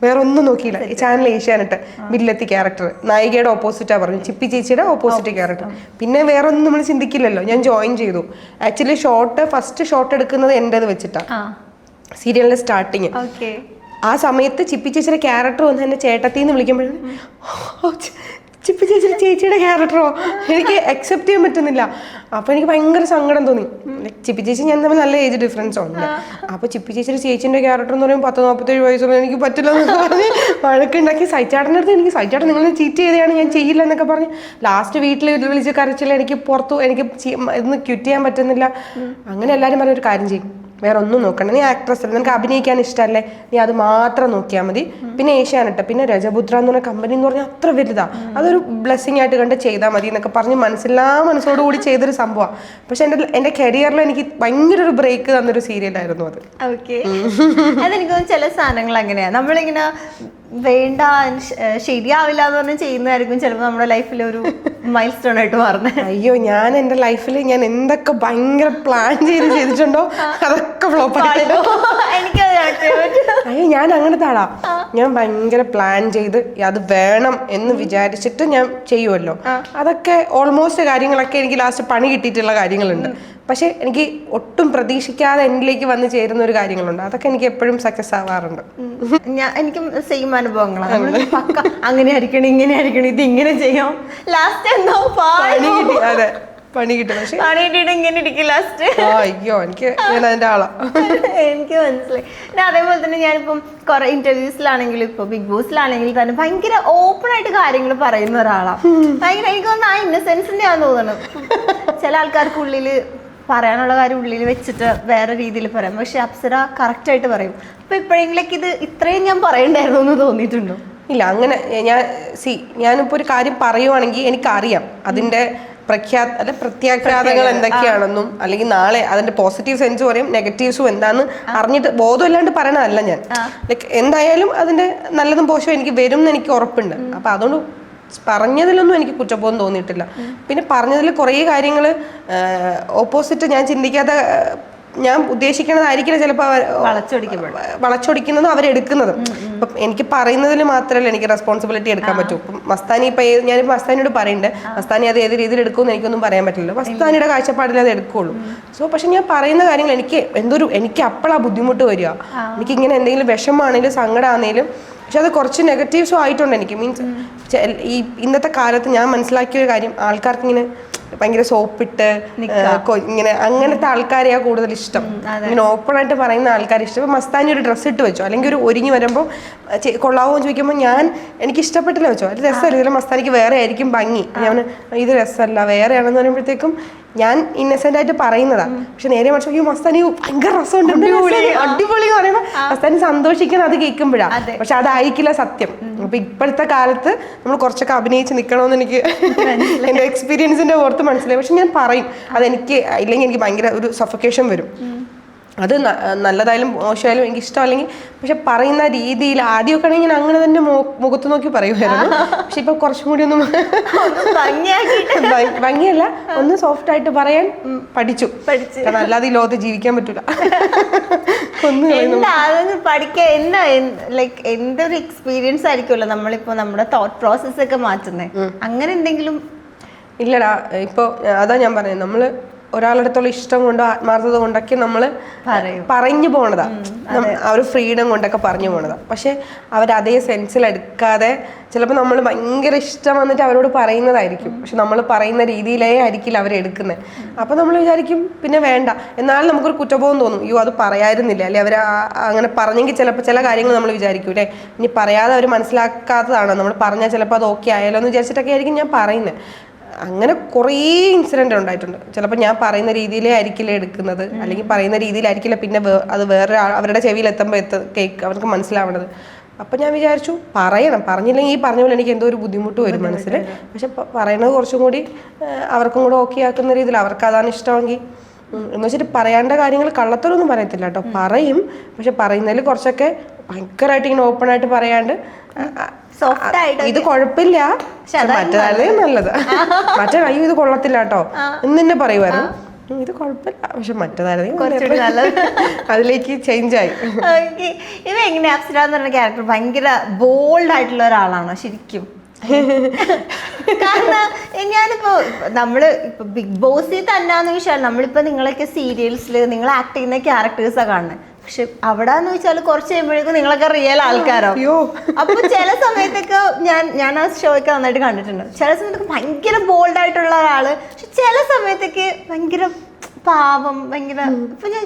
വേറെ ഒന്നും നോക്കിയില്ല. ഈ ചാനൽ ഏഷ്യാനെട്ട് ബില്ലെത്തി ക്യാരക്ടർ, നായികയുടെ ഓപ്പോസിറ്റാ പറഞ്ഞു, ചിപ്പി ചേച്ചിയുടെ ഓപ്പോസിറ്റ് ക്യാരക്ടർ. പിന്നെ വേറെ ഒന്നും നമ്മൾ ചിന്തിക്കില്ലല്ലോ. ഞാൻ ജോയിൻ ചെയ്തു. ആക്ച്വലി ഫസ്റ്റ് ഷോട്ട് എടുക്കുന്നത് എൻ്റെത് വെച്ചിട്ടാ, സീരിയലിന്റെ സ്റ്റാർട്ടിങ്. ആ സമയത്ത് ചിപ്പി ചേച്ചിയുടെ ക്യാരക്ടർ വന്ന് എന്നെ ചേട്ടത്തിന്ന് വിളിക്കുമ്പോഴും ചിപ്പി ചേച്ചിയുടെ ക്യാരക്ടറോ എനിക്ക് അക്സെപ്റ്റ് ചെയ്യാൻ പറ്റുന്നില്ല. അപ്പൊ എനിക്ക് ഭയങ്കര സങ്കടം തോന്നി. ചിപ്പി ചേച്ചി ഞാൻ തമ്മിൽ നല്ല ഏജ് ഡിഫറൻസ് ഉണ്ട്. അപ്പൊ ചിപ്പി ചേച്ചിന്റെ ക്യാരക്ടർ എന്ന് പറയുമ്പോൾ 40-47 വയസ്സുള്ള എനിക്ക് പറ്റില്ല എന്നൊക്കെ പറഞ്ഞ് വഴക്കുണ്ടാക്കി സൈച്ചാട്ടൻ്റെ അടുത്ത് എനിക്ക് സൈച്ചാട്ടൻ നിങ്ങൾ ചീറ്റ് ചെയ്തെയാണ്, ഞാൻ ചെയ്യില്ല എന്നൊക്കെ പറഞ്ഞ് ലാസ്റ്റ് വീട്ടിൽ വിളിച്ച് കരച്ചില്ല. എനിക്ക് എനിക്ക് ഇതൊന്ന് ക്വിറ്റ് ചെയ്യാൻ പറ്റുന്നില്ല. അങ്ങനെ എല്ലാവരും പറഞ്ഞ ഒരു കാര്യം ചെയ്യും, വേറെ ഒന്നും നോക്കണ്ട, നീ ആക്ട്രസ് അല്ല, നിനക്ക് അഭിനയിക്കാൻ ഇഷ്ടമല്ലേ, നീ അത് മാത്രം നോക്കിയാൽ മതി. പിന്നെ ഏഷ്യാനെട്ട്, പിന്നെ രജപുത്ര എന്ന് പറഞ്ഞ കമ്പനി എന്ന് പറഞ്ഞാൽ അത്ര വലുതാ, അതൊരു ബ്ലെസ്സിങ് ആയിട്ട് കണ്ട് ചെയ്താൽ മതി എന്നൊക്കെ പറഞ്ഞ് മനസ്സോടുകൂടി ചെയ്തൊരു സംഭവമാണ്. പക്ഷെ എൻ്റെ കരിയറിൽ എനിക്ക് ഭയങ്കര ഒരു ബ്രേക്ക് തന്നൊരു സീരിയലായിരുന്നു അത്. ഓക്കെ, അതെനിക്ക് ചില സാധനങ്ങൾ അങ്ങനെയാണ്, നമ്മളിങ്ങനെ വേണ്ട ശരിയാവില്ല എന്ന് പറഞ്ഞ് ചെയ്യുന്നതായിരിക്കും ചിലപ്പോൾ നമ്മുടെ ലൈഫിൽ ഒരു മൈൽ സ്റ്റോൺ ആയിട്ട് മാറുന്നത്. അയ്യോ, ഞാൻ എൻ്റെ ലൈഫിൽ ഞാൻ എന്തൊക്കെ ഭയങ്കര പ്ലാൻ ചെയ്തിട്ടുണ്ടോ അതൊക്കെ ഫ്ലോപ്പ് ആയിട്ടോ. അയ്യോ, ഞാൻ അങ്ങനത്തെ ആളാ. ഞാൻ ഭയങ്കര പ്ലാൻ ചെയ്ത് അത് വേണം എന്ന് വിചാരിച്ചിട്ട് ഞാൻ ചെയ്യുമല്ലോ, അതൊക്കെ ഓൾമോസ്റ്റ് കാര്യങ്ങളൊക്കെ എനിക്ക് ലാസ്റ്റ് പണി കിട്ടിയിട്ടുള്ള കാര്യങ്ങളുണ്ട്. പക്ഷെ എനിക്ക് ഒട്ടും പ്രതീക്ഷിക്കാതെ എന്നിലേക്ക് വന്ന് ചേരുന്ന ഒരു കാര്യങ്ങളുണ്ട്, അതൊക്കെ എനിക്ക് എപ്പോഴും സക്സസ് ആവാറുണ്ട്. എനിക്കും സെയിം അനുഭവങ്ങളാണ്. പക്ക അങ്ങനെ ആയിരിക്കണം, ഇങ്ങനെ ആയിരിക്കണം, ഇത് ഇങ്ങനെ ചെയ്യാം, ലാസ്റ്റ് എന്തോ അതെ പണി കിട്ടും. പക്ഷെ ഇങ്ങനെ ഇരിക്കും ലാസ്റ്റ്. അയ്യോ, എനിക്ക് ഞാൻ അതിന്റെ ആളാ. എനിക്ക് മനസ്സിലായി. പിന്നെ അതേപോലെ തന്നെ ഞാനിപ്പം കുറെ ഇന്റർവ്യൂസിലാണെങ്കിലും ഇപ്പൊ ബിഗ് ബോസിലാണെങ്കിലും തന്നെ ഭയങ്കര ഓപ്പൺ ആയിട്ട് കാര്യങ്ങൾ പറയുന്ന ഒരാളാണ്. ഭയങ്കര എനിക്ക് തോന്നുന്നു ആ ഇന്നസെൻസിന്റെ ആണെന്ന് തോന്നുന്നു. ചില ആൾക്കാർക്ക് ഉള്ളില് പറയാനുള്ള കാര്യം ഉള്ളിൽ വെച്ചിട്ട് വേറെ രീതിയിൽ പറയാം, പക്ഷെ അപ്സര കറക്റ്റ് ആയിട്ട് പറയും. അപ്പൊ ഇപ്പോഴെങ്കിലൊക്കെ ഇത് ഇത്രയും ഞാൻ പറയണ്ടായിരുന്നു എന്ന് തോന്നിയിട്ടുണ്ടോ? ഇല്ല, അങ്ങനെ ഞാനിപ്പോ ഒരു കാര്യം പറയുവാണെങ്കിൽ എനിക്കറിയാം അതിന്റെ പ്രത്യാഘാതങ്ങൾ എന്തൊക്കെയാണെന്നും, അല്ലെങ്കിൽ നാളെ അതിന്റെ പോസിറ്റീവ് സെൻസ് പറയും, നെഗറ്റീവ്സും എന്താന്ന് അറിഞ്ഞിട്ട് ബോധമില്ലാണ്ട് പറയണതല്ല ഞാൻ. ലൈക്ക് എന്തായാലും അതിന്റെ നല്ലതും പോഷവും എനിക്ക് വരും എന്ന് എനിക്ക് ഉറപ്പുണ്ട്. അപ്പൊ അതുകൊണ്ട് പറഞ്ഞതിലൊന്നും എനിക്ക് കുറ്റബോധം തോന്നിയിട്ടില്ല. പിന്നെ പറഞ്ഞതിൽ കുറേ കാര്യങ്ങൾ ഓപ്പോസിറ്റ് ഞാൻ ചിന്തിക്കാതെ ഞാൻ ഉദ്ദേശിക്കുന്നതായിരിക്കില്ല ചിലപ്പോൾ വളച്ചൊടിക്കുന്നതും അവരെടുക്കുന്നതും. ഇപ്പം എനിക്ക് പറയുന്നതിൽ മാത്രമല്ല എനിക്ക് റെസ്പോൺസിബിലിറ്റി എടുക്കാൻ പറ്റൂ. ഇപ്പം മസ്താനി ഞാനിപ്പോൾ മസ്താനിയോട് പറയുന്നുണ്ട്, മസ്താനി അത് ഏത് രീതിയിൽ എടുക്കുമെന്ന് എനിക്കൊന്നും പറയാൻ പറ്റില്ലല്ലോ, മസ്താനിയുടെ കാഴ്ചപ്പാടിൽ അത് എടുക്കുള്ളൂ. പക്ഷെ ഞാൻ പറയുന്ന കാര്യങ്ങൾ എനിക്ക് അപ്പോഴാണ് ബുദ്ധിമുട്ട് വരിക. എനിക്കിങ്ങനെ എന്തെങ്കിലും വിഷമാണെങ്കിലും സങ്കടമാണെങ്കിലും, പക്ഷെ അത് കുറച്ച് നെഗറ്റീവ്സും ആയിട്ടുണ്ട് എനിക്ക്. മീൻസ് ഈ ഇന്നത്തെ കാലത്ത് ഞാൻ മനസ്സിലാക്കിയൊരു കാര്യം, ആൾക്കാർക്ക് ഇങ്ങനെ ഭയങ്കര സോപ്പിട്ട് ഇങ്ങനെ അങ്ങനത്തെ ആൾക്കാരെയാ കൂടുതൽ ഇഷ്ടം. ഇങ്ങനെ ഓപ്പൺ ആയിട്ട് പറയുന്ന ആൾക്കാരെ ഇഷ്ടം. ഇപ്പം മസ്താനി ഒരു ഡ്രസ്സ് ഇട്ട് വെച്ചോ, അല്ലെങ്കിൽ ഒരു ഒരുങ്ങി വരുമ്പോൾ കൊള്ളാവോ എന്ന് ചോദിക്കുമ്പോൾ എനിക്ക് ഇഷ്ടപ്പെട്ടില്ല വെച്ചോ, അത് രസമല്ല, ഇതിൽ മസ്താനിക്ക് വേറെ ആയിരിക്കും ഭംഗി, ഞാൻ ഇത് രസമല്ല വേറെയാണെന്ന് പറയുമ്പോഴത്തേക്കും ഞാൻ ഇന്നസെന്റ് ആയിട്ട് പറയുന്നതാ. പക്ഷെ നേരെ മറിച്ച് ഈ മസ്താനി ഭയങ്കര രസമുണ്ട്, അടിപൊളി എന്ന് പറയുമ്പോൾ മസ്താനി സന്തോഷിക്കണം അത് കേൾക്കുമ്പോഴാ. പക്ഷെ അതായിരിക്കില്ല സത്യം. അപ്പൊ ഇപ്പോഴത്തെ കാലത്ത് നമ്മൾ കുറച്ചൊക്കെ അഭിനയിച്ച് നിൽക്കണമെന്ന് എനിക്ക് എന്റെ എക്സ്പീരിയൻസിന്റെ ഓർത്ത് മനസ്സിലായി. പക്ഷെ ഞാൻ പറയും അതെനിക്ക്, ഇല്ലെങ്കിൽ എനിക്ക് ഭയങ്കര ഒരു സഫക്കേഷൻ വരും. അത് നല്ലതായാലും മോശമായാലും എനിക്ക് ഇഷ്ടമല്ലെങ്കിൽ, പക്ഷെ പറയുന്ന രീതിയിൽ ആദ്യമൊക്കെ ആണെങ്കിൽ ഞാൻ അങ്ങനെ തന്നെ മുഖത്ത് നോക്കി പറയുമായിരുന്നു. പക്ഷെ ഇപ്പൊ കുറച്ചും കൂടി ഒന്നും ഭംഗിയല്ല, ഒന്ന് സോഫ്റ്റ് ആയിട്ട് പറയാൻ പഠിച്ചു. കാരണം അല്ലാതെ ഈ ലോകത്ത് ജീവിക്കാൻ പറ്റൂല. പഠിക്കാൻ ലൈക്ക് എന്തൊരു എക്സ്പീരിയൻസ് ആയിരിക്കുമല്ലോ നമ്മളിപ്പോ നമ്മുടെ തോട്ട് പ്രോസസ് ഒക്കെ മാറ്റുന്നത്. അങ്ങനെ എന്തെങ്കിലും? ഇല്ലടാ, ഇപ്പൊ അതാ ഞാൻ പറയുന്നത്, നമ്മള് ഒരാളടുത്തുള്ള ഇഷ്ടം കൊണ്ടോ ആത്മാർത്ഥത കൊണ്ടൊക്കെ നമ്മൾ പറഞ്ഞു പോണതാ, ആ ഒരു ഫ്രീഡം കൊണ്ടൊക്കെ പറഞ്ഞു പോണതാ. പക്ഷെ അവർ അതേ സെൻസിൽ എടുക്കാതെ ചിലപ്പോൾ നമ്മൾ ഭയങ്കര ഇഷ്ടം വന്നിട്ട് അവരോട് പറയുന്നതായിരിക്കും, പക്ഷെ നമ്മൾ പറയുന്ന രീതിയിലേ ആയിരിക്കില്ല അവരെടുക്കുന്നത്. അപ്പോൾ നമ്മൾ വിചാരിക്കും പിന്നെ വേണ്ട, എന്നാലും നമുക്കൊരു കുറ്റബോധം തോന്നും, അയ്യോ അത് പറയായിരുന്നില്ല, അല്ലെ അവർ അങ്ങനെ പറഞ്ഞെങ്കിൽ ചിലപ്പോൾ ചില കാര്യങ്ങൾ നമ്മൾ വിചാരിക്കും അല്ലേ ഇനി പറയാതെ അവർ മനസ്സിലാക്കാത്തതാണോ, നമ്മൾ പറഞ്ഞാൽ ചിലപ്പോൾ അത് ഓക്കെ ആയാലോ എന്ന് വിചാരിച്ചിട്ടൊക്കെ ആയിരിക്കും ഞാൻ പറയുന്നത്. അങ്ങനെ കുറേ ഇൻസിഡന്റ് ഉണ്ടായിട്ടുണ്ട്. ചിലപ്പോൾ ഞാൻ പറയുന്ന രീതിയിലേ ആയിരിക്കില്ല എടുക്കുന്നത്, അല്ലെങ്കിൽ പറയുന്ന രീതിയിലായിരിക്കില്ല പിന്നെ അത് വേറെ അവരുടെ ചെവിയിൽ എത്തുമ്പോൾ കേക്ക് അവർക്ക് മനസ്സിലാവണത്. അപ്പം ഞാൻ വിചാരിച്ചു പറഞ്ഞില്ലെങ്കിൽ ഈ പറഞ്ഞ പോലെ എനിക്ക് എന്തോ ഒരു ബുദ്ധിമുട്ട് വരും മനസ്സിൽ. പക്ഷെ പറയുന്നത് കുറച്ചും കൂടി അവർക്കും കൂടെ ഓക്കെ ആക്കുന്ന രീതിയിൽ, അവർക്ക് അതാണ് ഇഷ്ടമെങ്കിൽ എന്ന് വെച്ചിട്ട് പറയാണ്ട കാര്യങ്ങൾ കള്ളത്തരൊന്നും പറയത്തില്ല കേട്ടോ, പറയും. പക്ഷെ പറയുന്നതിൽ കുറച്ചൊക്കെ ഭയങ്കരമായിട്ട് ഇങ്ങനെ ഓപ്പൺ ആയിട്ട് പറയാണ്ട് ഇത് കുഴപ്പമില്ല മറ്റേ നല്ലത്, മറ്റേ അയ്യോ ഇത് കൊള്ളത്തില്ല കേട്ടോ എന്ന് തന്നെ പറയുമായിരുന്നു, ഇത് കുഴപ്പമില്ല പക്ഷെ മറ്റേതായിരുന്നു അതിലേക്ക് ചേഞ്ച് ആയി. ഇവ എങ്ങനെ അപ്സര എന്ന് പറഞ്ഞ ക്യാരക്ടർ ഭയങ്കര ബോൾഡ് ആയിട്ടുള്ള ഒരാളാണോ ശരിക്കും? കാരണം ഞാനിപ്പോ നമ്മള് ഇപ്പൊ ബിഗ് ബോസിൽ തന്നെയാന്ന് വെച്ചാൽ നമ്മളിപ്പോ നിങ്ങളൊക്കെ സീരിയൽസിൽ നിങ്ങൾ ആക്ട് ചെയ്യുന്ന ക്യാരക്ടേഴ്സാണ് കാണുന്നത്. പക്ഷെ അവിടെന്ന് വെച്ചാൽ കുറച്ച് കഴിയുമ്പോഴേക്കും നിങ്ങളൊക്കെ റിയൽ ആൾക്കാരോ. അപ്പൊ ചില സമയത്തൊക്കെ ഞാൻ ആ ഷോയ്ക്ക് നന്നായിട്ട് കണ്ടിട്ടുണ്ട്. ചില സമയത്തൊക്കെ ഭയങ്കര ബോൾഡ് ആയിട്ടുള്ള ഒരാള്, പക്ഷെ ചില സമയത്തൊക്കെ ഭയങ്കര പാവം, ഭയങ്കര. ഇപ്പൊ ഞാൻ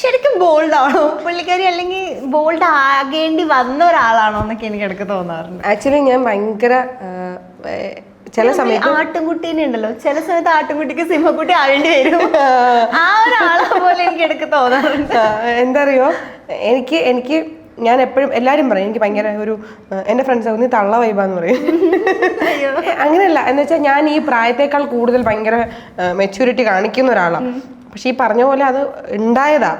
ശരിക്കും ബോൾഡ് ആണോ പുള്ളിക്കാരി, അല്ലെങ്കിൽ ബോൾഡ് ആകേണ്ടി വന്ന ഒരാളാണോ എന്നൊക്കെ എനിക്ക് ഇടയ്ക്ക് തോന്നാറുണ്ട്. ആക്ച്വലി ഞാൻ ഭയങ്കര ചില സമയത്ത് ആട്ടുംകുട്ടീനെ ഉണ്ടല്ലോ, ചില സമയത്ത് ആട്ടുംകുട്ടിക്ക് സിംഹക്കുട്ടി ആവേണ്ടി വരും, ആ ഒരാളെ പോലെ എനിക്ക് ഇടയ്ക്ക് തോന്നാറുണ്ട്. എന്താ അറിയോ, എനിക്ക് ഞാൻ എപ്പോഴും എല്ലാവരും പറയും എനിക്ക് ഭയങ്കര ഒരു എൻ്റെ ഫ്രണ്ട്സ് നീ തള്ള വൈബാന്ന് പറയും. അങ്ങനെയല്ല എന്ന് വെച്ചാൽ ഞാൻ ഈ പ്രായത്തേക്കാൾ കൂടുതൽ ഭയങ്കര മെച്യൂരിറ്റി കാണിക്കുന്ന ഒരാളാണ്. പക്ഷെ ഈ പറഞ്ഞ പോലെ അത് ഉണ്ടായതാ,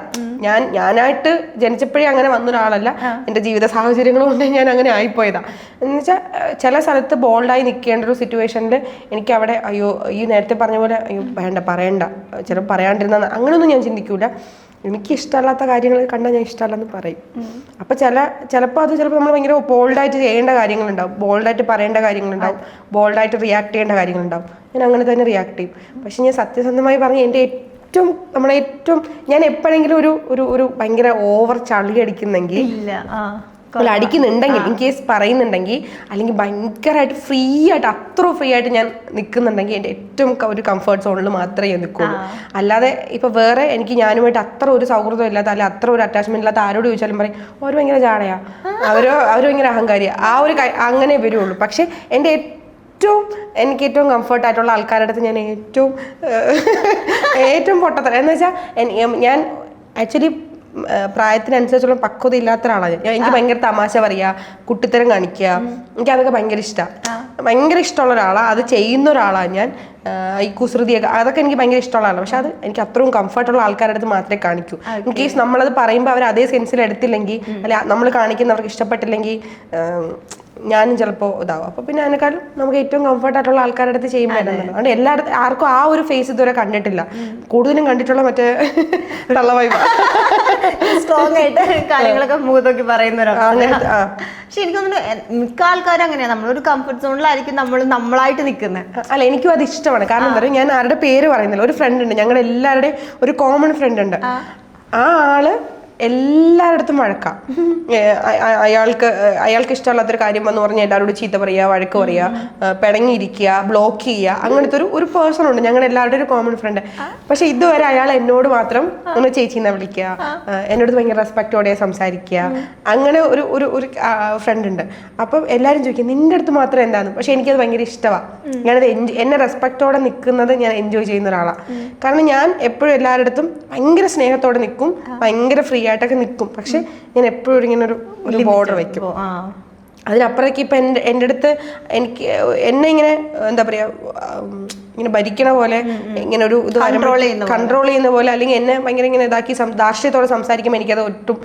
ഞാനായിട്ട് ജനിച്ചപ്പോഴേ അങ്ങനെ വന്നൊരാളല്ല, എൻ്റെ ജീവിത സാഹചര്യങ്ങൾ കൊണ്ട് ഞാൻ അങ്ങനെ ആയിപ്പോയതാ. എന്ന് വെച്ചാൽ ചില സ്ഥലത്ത് ബോൾഡായി നിൽക്കേണ്ട ഒരു സിറ്റുവേഷനിൽ എനിക്ക് അവിടെ അയ്യോ ഈ നേരത്തെ പറഞ്ഞ പോലെ അയ്യോ പറയണ്ട ചിലപ്പോൾ പറയാണ്ടിരുന്ന അങ്ങനെയൊന്നും ഞാൻ ചിന്തിക്കൂല. എനിക്ക് ഇഷ്ടമല്ലാത്ത കാര്യങ്ങൾ കണ്ടാൽ ഞാൻ ഇഷ്ടമല്ലെന്ന് പറയും. അപ്പം ചിലപ്പോൾ നമ്മൾ ഭയങ്കര ബോൾഡായിട്ട് ചെയ്യേണ്ട കാര്യങ്ങളുണ്ടാവും, ബോൾഡായിട്ട് പറയേണ്ട കാര്യങ്ങളുണ്ടാവും, ബോൾഡായിട്ട് റിയാക്ട് ചെയ്യേണ്ട കാര്യങ്ങളുണ്ടാവും. ഞാൻ അങ്ങനെ തന്നെ റിയാക്ട് ചെയ്യും. പക്ഷെ ഞാൻ സത്യസന്ധമായി പറഞ്ഞ് എൻ്റെ ഞാൻ എപ്പോഴെങ്കിലും ഒരു ഭയങ്കര ഓവർ ചളി അടിക്കുന്നെങ്കിൽ അല്ല അടിക്കുന്നുണ്ടെങ്കിൽ ഇൻ കേസ് പറയുന്നുണ്ടെങ്കിൽ അല്ലെങ്കിൽ ഭയങ്കരമായിട്ട് ഫ്രീ ആയിട്ട് ഞാൻ നിൽക്കുന്നുണ്ടെങ്കിൽ എൻ്റെ ഏറ്റവും ഒരു കംഫർട്ട് സോണിൽ മാത്രമേ ഞാൻ നിൽക്കുള്ളൂ. അല്ലാതെ ഇപ്പൊ വേറെ എനിക്ക് ഞാനുമായിട്ട് അത്ര ഒരു സൗഹൃദം ഇല്ലാത്ത അല്ല അത്ര ഒരു അറ്റാച്ച്മെന്റ് ഇല്ലാത്ത ആരോട് ചോദിച്ചാലും പറയും അവർ ഭയങ്കര ജാടയാ, അവർ ഭയങ്കര അഹങ്കാരിയാ, ആ ഒരു അങ്ങനെ വരുള്ളൂ. പക്ഷെ എനിക്ക് ഏറ്റവും കംഫർട്ടായിട്ടുള്ള ആൾക്കാരുടെ അടുത്ത് ഞാൻ ഏറ്റവും പൊട്ടത്തരം എന്ന് വെച്ചാൽ ഞാൻ ആക്ച്വലി പ്രായത്തിനനുസരിച്ചുള്ള പക്വത ഇല്ലാത്ത ഒരാളാണ് ഞാൻ. എനിക്ക് ഭയങ്കര തമാശ പറയുക, കുട്ടിത്തരം കാണിക്കുക, എനിക്ക് അതൊക്കെ ഭയങ്കര ഇഷ്ടമുള്ള ഒരാളാണ്. അത് ചെയ്യുന്ന ഒരാളാണ് ഞാൻ. ഈ കുസൃതിയൊക്കെ അതൊക്കെ എനിക്ക് ഭയങ്കര ഇഷ്ടമുള്ള ആളാണ്. പക്ഷെ അത് എനിക്ക് അത്രയും കംഫർട്ടുള്ള ആൾക്കാരുടെ അടുത്ത് മാത്രമേ കാണിക്കൂ. ഇൻ കേസ് നമ്മളത് പറയുമ്പോൾ അവർ അതേ സെൻസിൽ എടുത്തില്ലെങ്കിൽ അല്ലെ നമ്മൾ കാണിക്കുന്നവർക്ക് ഇഷ്ടപ്പെട്ടില്ലെങ്കിൽ ഞാനും ചിലപ്പോൾ ഇതാവും. അപ്പോൾ പിന്നെ അതിനേക്കാളും നമുക്ക് ഏറ്റവും കംഫർട്ടായിട്ടുള്ള ആൾക്കാരുടെ അടുത്ത് ചെയ്യുമ്പോൾ അതുകൊണ്ട് ആർക്കും ആ ഒരു ഫേസ് ഇതുവരെ കണ്ടിട്ടില്ല. കൂടുതലും കണ്ടിട്ടുള്ള മറ്റേ തള്ളവൈബ് സ്ട്രോങ് ആയിട്ട് കാര്യങ്ങളൊക്കെ മുഖത്തൊക്കെ പറയുന്നവരാണ്. പക്ഷെ എനിക്ക് തോന്നുന്നു മിക്ക ആൾക്കാരും അങ്ങനെയാണ്, നമ്മളൊരു കംഫർട്ട് സോണിലായിരിക്കും നമ്മളായിട്ട് നിൽക്കുന്നത്. അല്ല എനിക്കും അത് ഇഷ്ടമാണ്. കാരണം എന്താ പറയുക, ഞാൻ ആരുടെ പേര് പറയുന്നില്ല, ഒരു ഫ്രണ്ട് ഉണ്ട്, ഞങ്ങളുടെ എല്ലാവരുടെയും ഒരു കോമൺ ഫ്രണ്ട് ഉണ്ട്. ആ ആള് എല്ലാവരുടെ അടുത്തും വഴക്കാം. അയാൾക്ക് ഇഷ്ടമല്ലാത്തൊരു കാര്യം വന്ന് പറഞ്ഞാൽ എല്ലാവരോടും ചീത്ത പറയുക, വഴക്ക് പറയുക, പിണങ്ങിയിരിക്കുക, ബ്ലോക്ക് ചെയ്യുക, അങ്ങനത്തെ ഒരു പേഴ്സൺ ഉണ്ട് ഞങ്ങളുടെ എല്ലാവരുടെ ഒരു കോമൺ ഫ്രണ്ട്. പക്ഷെ ഇതുവരെ അയാൾ എന്നോട് മാത്രം ഒന്ന് ചേച്ചീനെ വിളിക്കുക, എന്നോട് ഭയങ്കര റെസ്പെക്റ്റോടെ സംസാരിക്കുക, അങ്ങനെ ഒരു ഫ്രണ്ട് ഉണ്ട്. അപ്പം എല്ലാവരും ചോദിക്കും നിന്റെ അടുത്ത് മാത്രം എന്താന്ന്. പക്ഷെ എനിക്കത് ഭയങ്കര ഇഷ്ടമാണ്. ഞാനത് എന്നെ റെസ്പെക്റ്റോടെ നിൽക്കുന്നത് ഞാൻ എൻജോയ് ചെയ്യുന്ന ഒരാളാണ്. കാരണം ഞാൻ എപ്പോഴും എല്ലാവരുടെ അടുത്തും ഭയങ്കര സ്നേഹത്തോടെ നിൽക്കും, ഭയങ്കര ഫ്രീ ആയിട്ടൊക്കെ നിൽക്കും. പക്ഷെ ഞാൻ എപ്പോഴും ഇങ്ങനെ ഒരു ബോർഡർ വെക്കും. അതിനപ്പുറത്തേക്ക് ഇപ്പം എൻ്റെ അടുത്ത് എന്നെ ഇങ്ങനെ എന്താ പറയുക ഇങ്ങനെ ഭരിക്കണ പോലെ ഇങ്ങനെ ഒരു ഇത് കൺട്രോൾ ചെയ്യുന്ന പോലെ, അല്ലെങ്കിൽ എന്നെ ഭയങ്കര ഇങ്ങനെ ഇതാക്കി ധാർഷ്ട്യത്തോടെ സംസാരിക്കുമ്പോൾ എനിക്കത് ഒട്ടും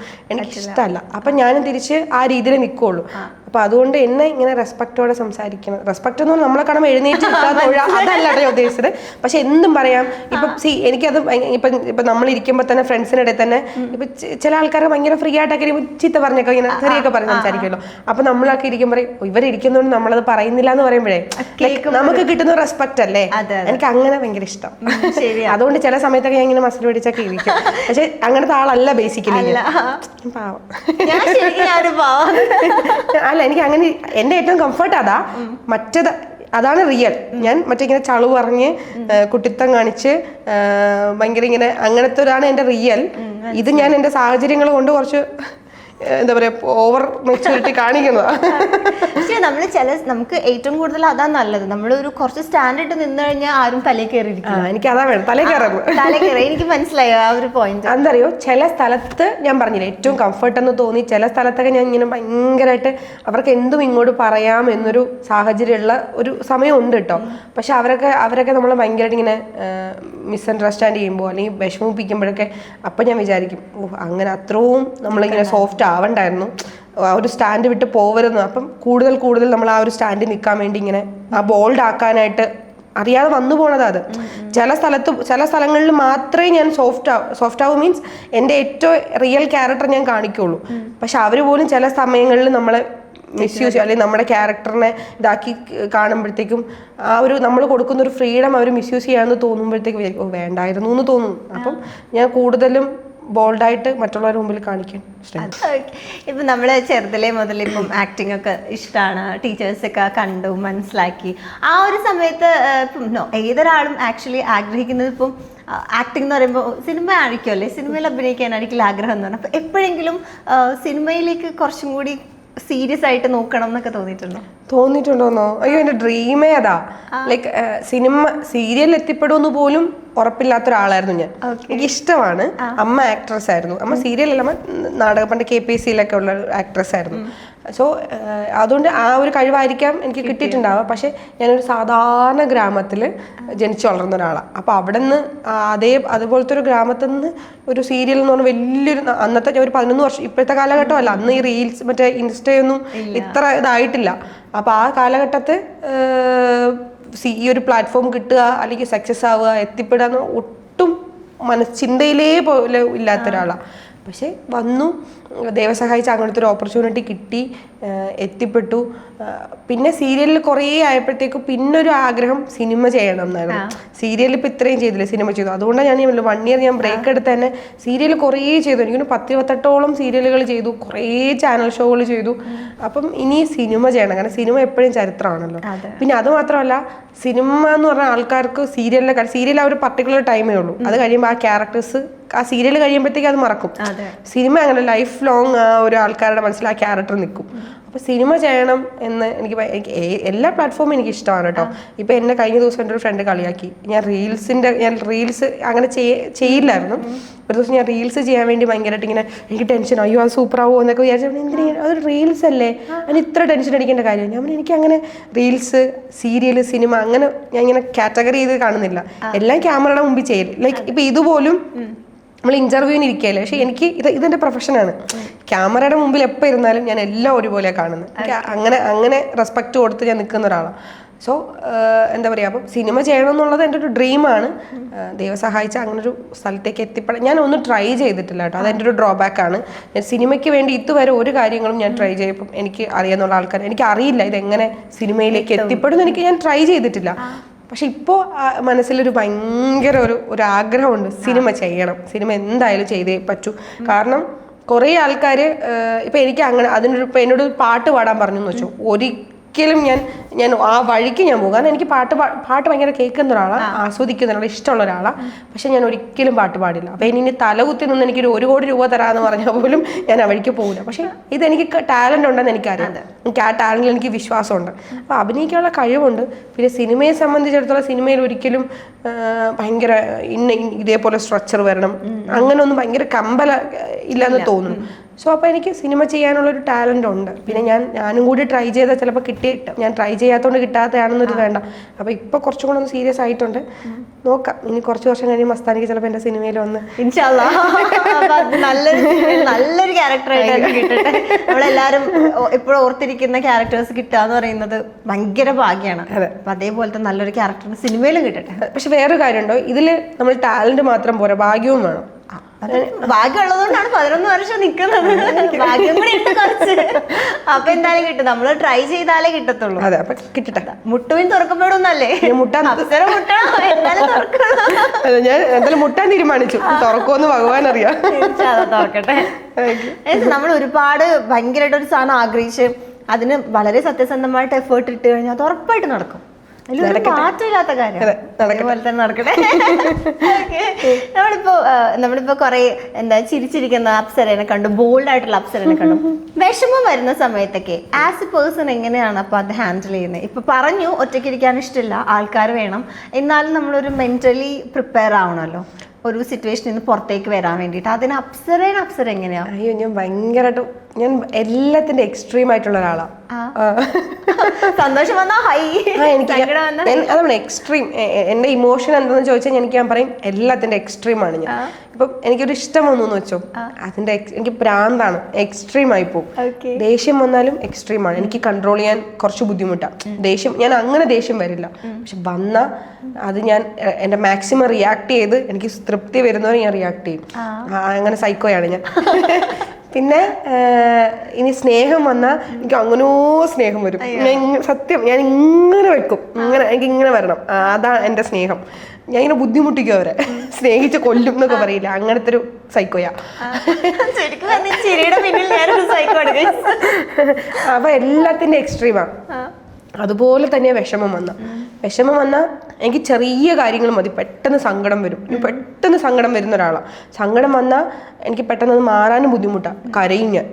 ഇഷ്ടമല്ല. അപ്പം ഞാനും തിരിച്ച് ആ രീതിയിൽ നിൽക്കുകയുള്ളൂ. അപ്പോൾ അതുകൊണ്ട് എന്നെ ഇങ്ങനെ റെസ്പെക്റ്റോടെ സംസാരിക്കണം. റെസ്പെക്റ്റ് എന്ന് പറഞ്ഞാൽ നമ്മളെ കാണുമ്പോൾ എഴുന്നേറ്റ് അതല്ല ഞാൻ ഉദ്ദേശിച്ചത്. പക്ഷെ എന്തും പറയാം. ഇപ്പം എനിക്കത് ഇപ്പം നമ്മളിരിക്കുമ്പോൾ തന്നെ ഫ്രണ്ട്സിനിടെ തന്നെ ഇപ്പം ചില ആൾക്കാർ ഭയങ്കര ഫ്രീ ആയിട്ടൊക്കെ ചീത്ത പറഞ്ഞൊക്കെ ഇങ്ങനെ ചെറിയൊക്കെ പറഞ്ഞ് സംസാരിക്കുമല്ലോ. അപ്പം നമ്മളൊക്കെ ഇരിക്കുമ്പോൾ ഇവരിയ്ക്കുന്നതുകൊണ്ട് നമ്മളത് പറയുന്നില്ല എന്ന് പറയുമ്പോഴേ നമുക്ക് കിട്ടുന്ന റെസ്പെക്റ്റ് അല്ലേ. എനിക്ക് അങ്ങനെ ഭയങ്കര ഇഷ്ടം. അതുകൊണ്ട് ചില സമയത്തൊക്കെ ഞാൻ ഇങ്ങനെ മസിൽ പിടിച്ചൊക്കെ ഇരിക്കും. പക്ഷെ അങ്ങനത്തെ ആളല്ല ബേസിക്കലി. പാവം അല്ല, എനിക്ക് അങ്ങനെ എന്റെ ഏറ്റവും കംഫർട്ട് അതാ. മറ്റേത് അതാണ് റിയൽ. ഞാൻ മറ്റേ ഇങ്ങനെ ചളു പറഞ്ഞ് കുട്ടിത്തം കാണിച്ച് ഭയങ്കര ഇങ്ങനെ അങ്ങനത്തെ ഒരാണ് എന്റെ റിയൽ. ഇത് ഞാൻ എന്റെ സാഹചര്യങ്ങൾ കൊണ്ട് കുറച്ച് എന്താ പറയാ ഓവർ മെച്യൂരിറ്റി കാണിക്കുന്നതാ. പക്ഷേ നമുക്ക് ഏറ്റവും കൂടുതൽ അതാ നല്ലത്. നമ്മളൊരു കുറച്ച് സ്റ്റാൻഡേർഡ് നിന്ന് കഴിഞ്ഞാൽ ആരും തലേ കയറിയിരിക്കും. എനിക്ക് അതാ വേണം, തലേ കയറി. എനിക്ക് മനസ്സിലായോ ആ ഒരു പോയിന്റ്. എന്തറിയോ, ചില സ്ഥലത്ത് ഞാൻ പറഞ്ഞില്ല ഏറ്റവും കംഫർട്ട് എന്ന് തോന്നി. ചില സ്ഥലത്തൊക്കെ ഞാൻ ഇങ്ങനെ ഭയങ്കരമായിട്ട് അവർക്ക് എന്തും ഇങ്ങോട്ട് പറയാം എന്നൊരു സാഹചര്യമുള്ള ഒരു സമയം ഉണ്ട് കേട്ടോ. പക്ഷെ അവരൊക്കെ നമ്മളെ ഭയങ്കരമായിട്ട് ഇങ്ങനെ മിസ്അണ്ടർസ്റ്റാൻഡ് ചെയ്യുമ്പോൾ അല്ലെങ്കിൽ വിഷമിപ്പിക്കുമ്പോഴൊക്കെ അപ്പം ഞാൻ വിചാരിക്കും, അങ്ങനെ അത്രയും നമ്മളിങ്ങനെ സോഫ്റ്റ് ആവണ്ടായിരുന്നു, ആ ഒരു സ്റ്റാൻഡ് വിട്ട് പോവരുന്നു. അപ്പം കൂടുതൽ നമ്മൾ ആ ഒരു സ്റ്റാൻഡിൽ നിൽക്കാൻ വേണ്ടി ഇങ്ങനെ ആ ബോൾഡ് ആക്കാനായിട്ട് അറിയാതെ വന്നു പോണത്. അത് ചില സ്ഥലങ്ങളിൽ മാത്രമേ ഞാൻ സോഫ്റ്റ് ആവും. മീൻസ് എൻ്റെ ഏറ്റവും റിയൽ ക്യാരക്ടർ ഞാൻ കാണിക്കുള്ളൂ. പക്ഷെ അവർ പോലും ചില സമയങ്ങളിൽ നമ്മളെ മിസ്യൂസ് അല്ലെങ്കിൽ നമ്മുടെ ക്യാരക്ടറിനെ ഇതാക്കി കാണുമ്പോഴത്തേക്കും ആ ഒരു നമ്മൾ കൊടുക്കുന്ന ഒരു ഫ്രീഡം അവർ മിസ്യൂസ് ചെയ്യാമെന്ന് തോന്നുമ്പോഴത്തേക്കും വേണ്ടായിരുന്നു എന്ന് തോന്നും. അപ്പം ഞാൻ കൂടുതലും ബോൾഡായിട്ട് മറ്റുള്ളവരുടെ മുമ്പിൽ കാണിക്കാൻ ശ്രമിക്കും. ഇപ്പം നമ്മൾ ചെറുതിലേ മുതൽ ഇപ്പം ആക്ടിങ് ഒക്കെ ഇഷ്ടമാണ്, ടീച്ചേഴ്സൊക്കെ കണ്ടു മനസ്സിലാക്കി. ആ ഒരു സമയത്ത് ഇപ്പം ഏതൊരാളും ആക്ച്വലി ആഗ്രഹിക്കുന്നത് ഇപ്പം ആക്ടിങ് എന്ന് പറയുമ്പോൾ സിനിമ ആയിരിക്കുമല്ലേ, സിനിമയിൽ അഭിനയിക്കാനായിരിക്കില്ല ആഗ്രഹം എന്ന് പറഞ്ഞാൽ. അപ്പം എപ്പോഴെങ്കിലും സിനിമയിലേക്ക് കുറച്ചും കൂടി സീരിയസ് ആയിട്ട് നോക്കണം എന്നൊക്കെ തോന്നിയിട്ടുണ്ടോന്നോ? അയ്യോ, എൻ്റെ ഡ്രീമേ അതാ. ലൈക്ക് സീരിയലിൽ എത്തിപ്പെടുമെന്ന് പോലും ഉറപ്പില്ലാത്ത ഒരാളായിരുന്നു ഞാൻ. എനിക്ക് ഇഷ്ടമാണ്. അമ്മ ആക്ട്രസ് ആയിരുന്നു. അമ്മ സീരിയലല്ല, അമ്മ നാടകം പണ്ട് KPSC ഉള്ള ആക്ട്രസ് ആയിരുന്നു. സോ അതുകൊണ്ട് ആ ഒരു കഴിവായിരിക്കാം എനിക്ക് കിട്ടിയിട്ടുണ്ടാവുക. പക്ഷെ ഞാനൊരു സാധാരണ ഗ്രാമത്തിൽ ജനിച്ചു വളർന്ന ഒരാളാണ്. അപ്പോൾ അവിടെ നിന്ന് അതുപോലത്തെ ഒരു ഗ്രാമത്തിൽ നിന്ന് ഒരു സീരിയൽ എന്ന് പറഞ്ഞാൽ വലിയൊരു, അന്നത്തെ ഒരു 11 വർഷം, ഇപ്പോഴത്തെ കാലഘട്ടമല്ല, അന്ന് ഈ റീൽസ് മറ്റേ ഇൻസ്റ്റയൊന്നും ഇത്ര ഇതായിട്ടില്ല. അപ്പോൾ ആ കാലഘട്ടത്തിൽ ഈ ഒരു പ്ലാറ്റ്ഫോം കിട്ടുക അല്ലെങ്കിൽ സക്സസ് ആവുക എത്തിപ്പെടുക എന്ന് ഒട്ടും ചിന്തയിലേ പോലെ ഇല്ലാത്ത ഒരാളാണ്. പക്ഷെ വന്നു, ദൈവം സഹായിച്ച് അങ്ങനത്തെ ഒരു ഓപ്പർച്യൂണിറ്റി കിട്ടി, എത്തിപ്പെട്ടു. പിന്നെ സീരിയലിൽ കുറേ ആയപ്പോഴത്തേക്കും പിന്നൊരു ആഗ്രഹം സിനിമ ചെയ്യണം എന്നായിരുന്നു. സീരിയലിൽ ഇപ്പോൾ ഇത്രയും ചെയ്തില്ലേ, സിനിമ ചെയ്തു. അതുകൊണ്ടാണ് ഞാൻ 1 ഇയർ ഞാൻ ബ്രേക്ക് എടുത്ത് തന്നെ സീരിയൽ കുറേ ചെയ്തു. എനിക്കൊരു 10-28ഓളം സീരിയലുകൾ ചെയ്തു, കുറേ ചാനൽ ഷോകൾ ചെയ്തു. അപ്പം ഇനി സിനിമ ചെയ്യണം, കാരണം സിനിമ എപ്പോഴും ചരിത്രമാണല്ലോ. പിന്നെ അത് മാത്രമല്ല, സിനിമ എന്ന് പറഞ്ഞാൽ ആൾക്കാർക്ക് സീരിയൽ ആ ഒരു പർട്ടിക്കുലർ ടൈമേ ഉള്ളൂ. അത് കഴിയുമ്പോൾ ആ ക്യാരക്ടേഴ്സ് ആ സീരിയൽ കഴിയുമ്പോഴത്തേക്ക് അത് മറക്കും. സിനിമ അങ്ങനെ ലൈഫ് ലോങ് ആ ഒരു ആൾക്കാരുടെ മനസ്സിൽ ആ ക്യാരക്ടർ നിൽക്കും. അപ്പോൾ സിനിമ ചെയ്യണം എന്ന് എനിക്ക് എല്ലാ പ്ലാറ്റ്ഫോമും എനിക്ക് ഇഷ്ടമാണ് കേട്ടോ. ഇപ്പം എന്നെ കഴിഞ്ഞ ദിവസം എൻ്റെ ഒരു ഫ്രണ്ട് കളിയാക്കി, ഞാൻ റീൽസ് അങ്ങനെ ചെയ്യില്ലായിരുന്നു. ഒരു ദിവസം ഞാൻ റീൽസ് ചെയ്യാൻ വേണ്ടി ഭയങ്കരമായിട്ട് ഇങ്ങനെ എനിക്ക് ടെൻഷൻ, അയ്യോ അത് സൂപ്പർ ആവുമോ എന്നൊക്കെ വിചാരിച്ചു. എന്തിനാ, അതൊരു റീൽസ് അല്ലേ, അതിന് ഇത്ര ടെൻഷൻ അടിക്കേണ്ട കാര്യം. ഞാൻ എനിക്ക് അങ്ങനെ റീൽസ്, സീരിയൽ, സിനിമ അങ്ങനെ ഞാൻ ഇങ്ങനെ കാറ്റഗറി ചെയ്ത് കാണുന്നില്ല. എല്ലാം ക്യാമറയുടെ മുമ്പിൽ ചെയ്യൽ. ലൈക്ക് ഇപ്പം ഇതുപോലും നമ്മൾ ഇൻ്റർവ്യൂവിന് ഇരിക്കുകയല്ലേ, പക്ഷെ എനിക്ക് ഇതെൻ്റെ പ്രൊഫഷനാണ്. ക്യാമറയുടെ മുമ്പിൽ എപ്പോൾ ഇരുന്നാലും ഞാൻ എല്ലാം ഒരുപോലെ കാണുന്നത്. അങ്ങനെ റെസ്പെക്റ്റ് കൊടുത്ത് ഞാൻ നിൽക്കുന്ന ഒരാളാണ്. സോ എന്താ പറയുക, അപ്പം സിനിമ ചെയ്യണം എന്നുള്ളത് എൻ്റെ ഒരു ഡ്രീമാണ്. ദൈവം സഹായിച്ച അങ്ങനെ ഒരു സ്ഥലത്തേക്ക് എത്തിപ്പെടാൻ ഞാൻ ഒന്നും ട്രൈ ചെയ്തിട്ടില്ല കേട്ടോ. അതെൻ്റെ ഒരു ഡ്രോബാക്കാണ്. ഞാൻ സിനിമയ്ക്ക് വേണ്ടി ഇതുവരെ ഒരു കാര്യങ്ങളും ഞാൻ ട്രൈ ചെയ്യപ്പം എനിക്ക് അറിയാവുന്ന ആൾക്കാർ, എനിക്ക് അറിയില്ല ഇതെങ്ങനെ സിനിമയിലേക്ക് എത്തിപ്പെടുന്നു, ഞാൻ ട്രൈ ചെയ്തിട്ടില്ല. പക്ഷെ ഇപ്പോൾ മനസ്സിലൊരു ഭയങ്കര ഒരു ആഗ്രഹമുണ്ട്, സിനിമ ചെയ്യണം, സിനിമ എന്തായാലും ചെയ്തേ പറ്റൂ. കാരണം കുറേ ആൾക്കാർ ഇപ്പം എനിക്ക് അങ്ങനെ ഇപ്പം എന്നോട് പാട്ട് പാടാൻ പറഞ്ഞു എന്ന് വെച്ചോ, ഒരിക്കലും ഞാൻ ആ വഴിക്ക് ഞാൻ പോകും. കാരണം എനിക്ക് പാട്ട് ഭയങ്കര കേൾക്കുന്ന ഒരാളാണ്, ആസ്വദിക്കുന്ന ഒരാളാണ്, ഇഷ്ടമുള്ള ഒരാളാണ്. പക്ഷെ ഞാൻ ഒരിക്കലും പാട്ട് പാടില്ല. അപ്പം ഇനി തലകുത്തി നിന്ന് എനിക്കൊരു 1 കോടി രൂപ തരാമെന്ന് പറഞ്ഞാൽ പോലും ഞാൻ ആ വഴിക്ക് പോകില്ല. പക്ഷേ ഇതെനിക്ക് ടാലൻ്റ് ഉണ്ടെന്ന് എനിക്കറിയാം. എനിക്ക് ആ ടാലൻറ്റിൽ എനിക്ക് വിശ്വാസമുണ്ട്. അപ്പോൾ അഭിനയിക്കാനുള്ള കഴിവുണ്ട്. പിന്നെ സിനിമയെ സംബന്ധിച്ചിടത്തോളം സിനിമയിൽ ഒരിക്കലും ഭയങ്കര ഇതേപോലെ സ്ട്രക്ചർ വരണം അങ്ങനെയൊന്നും ഭയങ്കര കമ്പല ഇല്ലെന്ന് തോന്നുന്നു. സോ അപ്പോൾ എനിക്ക് സിനിമ ചെയ്യാനുള്ളൊരു ടാലൻ്റ് ഉണ്ട്. പിന്നെ ഞാനും കൂടി ട്രൈ ചെയ്താൽ ചിലപ്പോൾ കിട്ടിയിട്ട് ഞാൻ ട്രൈ ചെയ്യാത്തതുകൊണ്ട് കിട്ടാത്തതാണെന്നൊരു വേണ്ട. അപ്പോൾ ഇപ്പോൾ കുറച്ചും കൂടെ ഒന്ന് സീരിയസ് ആയിട്ടുണ്ട്. നോക്കാം, ഇനി കുറച്ച് വർഷം കഴിയുമ്പോൾ മസ്താനിക്ക് ചിലപ്പോൾ എൻ്റെ സിനിമയിൽ വന്ന് നല്ലൊരു ക്യാരക്ടറായിട്ട് കിട്ടട്ടെ. നമ്മളെല്ലാരും എപ്പോഴും ഓർത്തിരിക്കുന്ന ക്യാരക്ടേഴ്സ് കിട്ടുക എന്ന് പറയുന്നത് ഭയങ്കര ഭാഗ്യമാണ്. അപ്പൊ അതേപോലത്തെ നല്ലൊരു ക്യാരക്ടറിന് സിനിമയിലും കിട്ടട്ടെ. പക്ഷെ വേറൊരു കാര്യമുണ്ടോ, ഇതിൽ നമ്മൾ ടാലന്റ് മാത്രം പോരാ, ഭാഗ്യവും വേണം. ഭാഗ്യം ഉള്ളതുകൊണ്ടാണ് 11 വർഷം നിൽക്കുന്നത്. ഭാഗ്യം കൂടി ഉണ്ട് കുറച്ച്. അപ്പൊ എന്തായാലും കിട്ടും, നമ്മള് ട്രൈ ചെയ്താലേ കിട്ടത്തുള്ളൂ. അതെ, അപ്പൊ കിട്ടട്ടെ. മുട്ടുവിൻ തുറക്കപ്പെടുന്നല്ലേ, അപ്സര മുട്ടണം, എന്തായാലും തുറക്കണം. ഞാൻ എന്തായാലും മുട്ടാൻ തീരുമാനിച്ചു. തുറക്കുമെന്ന് ഭഗവാൻ അറിയാം. തുറക്കട്ടെ. നമ്മൾ ഒരുപാട് ഭയങ്കരമായിട്ട് ഒരു സാധനം ആഗ്രഹിച്ച് അതിന് വളരെ സത്യസന്ധമായിട്ട് എഫേർട്ട് ഇട്ട് കഴിഞ്ഞാൽ അത് ഉറപ്പായിട്ട് നടക്കും. മാറ്റമില്ലാത്ത കാര്യം. അതേപോലെ തന്നെ നടക്കട്ടെ. നമ്മളിപ്പോ കുറെ ചിരിച്ചിരിക്കുന്ന അപ്സരനെ കണ്ടു, ബോൾഡ് ആയിട്ടുള്ള അപ്സരനെ കണ്ടു. വിഷമം വരുന്ന സമയത്തൊക്കെ ആസ് എ പേഴ്സൺ എങ്ങനെയാണ് അപ്പൊ അത് ഹാൻഡിൽ ചെയ്യുന്നത്? ഇപ്പൊ പറഞ്ഞു ഒറ്റയ്ക്ക് ഇരിക്കാൻ ഇഷ്ടമില്ല, ആൾക്കാർ വേണം, എന്നാലും നമ്മളൊരു മെന്റലി പ്രിപ്പയർ ആവണമല്ലോ ഒരു സിറ്റുവേഷനിൽ നിന്ന് പുറത്തേക്ക് വരാൻ വേണ്ടിയിട്ട്. അതിന് അപ്സര എങ്ങനെയാ? അയ്യോ, ഞാൻ ഭയങ്കരമായിട്ട് ഞാൻ എല്ലാത്തിന്റെ എക്സ്ട്രീം ആയിട്ടുള്ള ഒരാളാണ്. സന്തോഷം വന്നാ ഹൈ, അതാണ് എക്സ്ട്രീം. എന്റെ ഇമോഷൻ എന്താണെന്ന് ചോദിച്ചാൽ ഞാൻ പറയും എല്ലാത്തിന്റെ എക്സ്ട്രീം ആണ് ഞാൻ. ഇപ്പം എനിക്കൊരു ഇഷ്ടം വന്നു എന്ന് വെച്ചോ, അതിന്റെ എനിക്ക് പ്രാന്താണ്, എക്സ്ട്രീം ആയി പോകും. ദേഷ്യം വന്നാലും എക്സ്ട്രീം ആണ്, എനിക്ക് കൺട്രോൾ ചെയ്യാൻ കുറച്ച് ബുദ്ധിമുട്ടാണ്. ദേഷ്യം ഞാൻ അങ്ങനെ ദേഷ്യം വരില്ല, പക്ഷെ വന്ന അത് ഞാൻ എന്റെ മാക്സിമം റിയാക്ട് ചെയ്ത് എനിക്ക് തൃപ്തി വരുന്നവരെ ഞാൻ റിയാക്ട് ചെയ്യും. അങ്ങനെ സൈക്കോയാണ് ഞാൻ. പിന്നെ ഇനി സ്നേഹം വന്നാൽ എനിക്ക് അങ്ങനോ സ്നേഹം വരും. സത്യം ഞാൻ ഇങ്ങനെ വെക്കും, എനിക്ക് ഇങ്ങനെ വരണം, അതാ എൻ്റെ സ്നേഹം. ഞാൻ ഇങ്ങനെ ബുദ്ധിമുട്ടിക്കും അവരെ, സ്നേഹിച്ച് കൊല്ലും എന്നൊക്കെ പറയില്ല, അങ്ങനത്തെ ഒരു സൈക്കോയാ. അപ്പൊ എല്ലാത്തിന്റെ എക്സ്ട്രീമാണ്. അതുപോലെ തന്നെ വിഷമം വന്നാൽ എനിക്ക് ചെറിയ കാര്യങ്ങൾ മതി, പെട്ടെന്ന് സങ്കടം വരും. പെട്ടെന്ന് സങ്കടം വരുന്ന ഒരാളാണ്. സങ്കടം വന്നാൽ എനിക്ക് പെട്ടെന്ന് അത് മാറാനും ബുദ്ധിമുട്ടാണ്. കരയും ഞാൻ,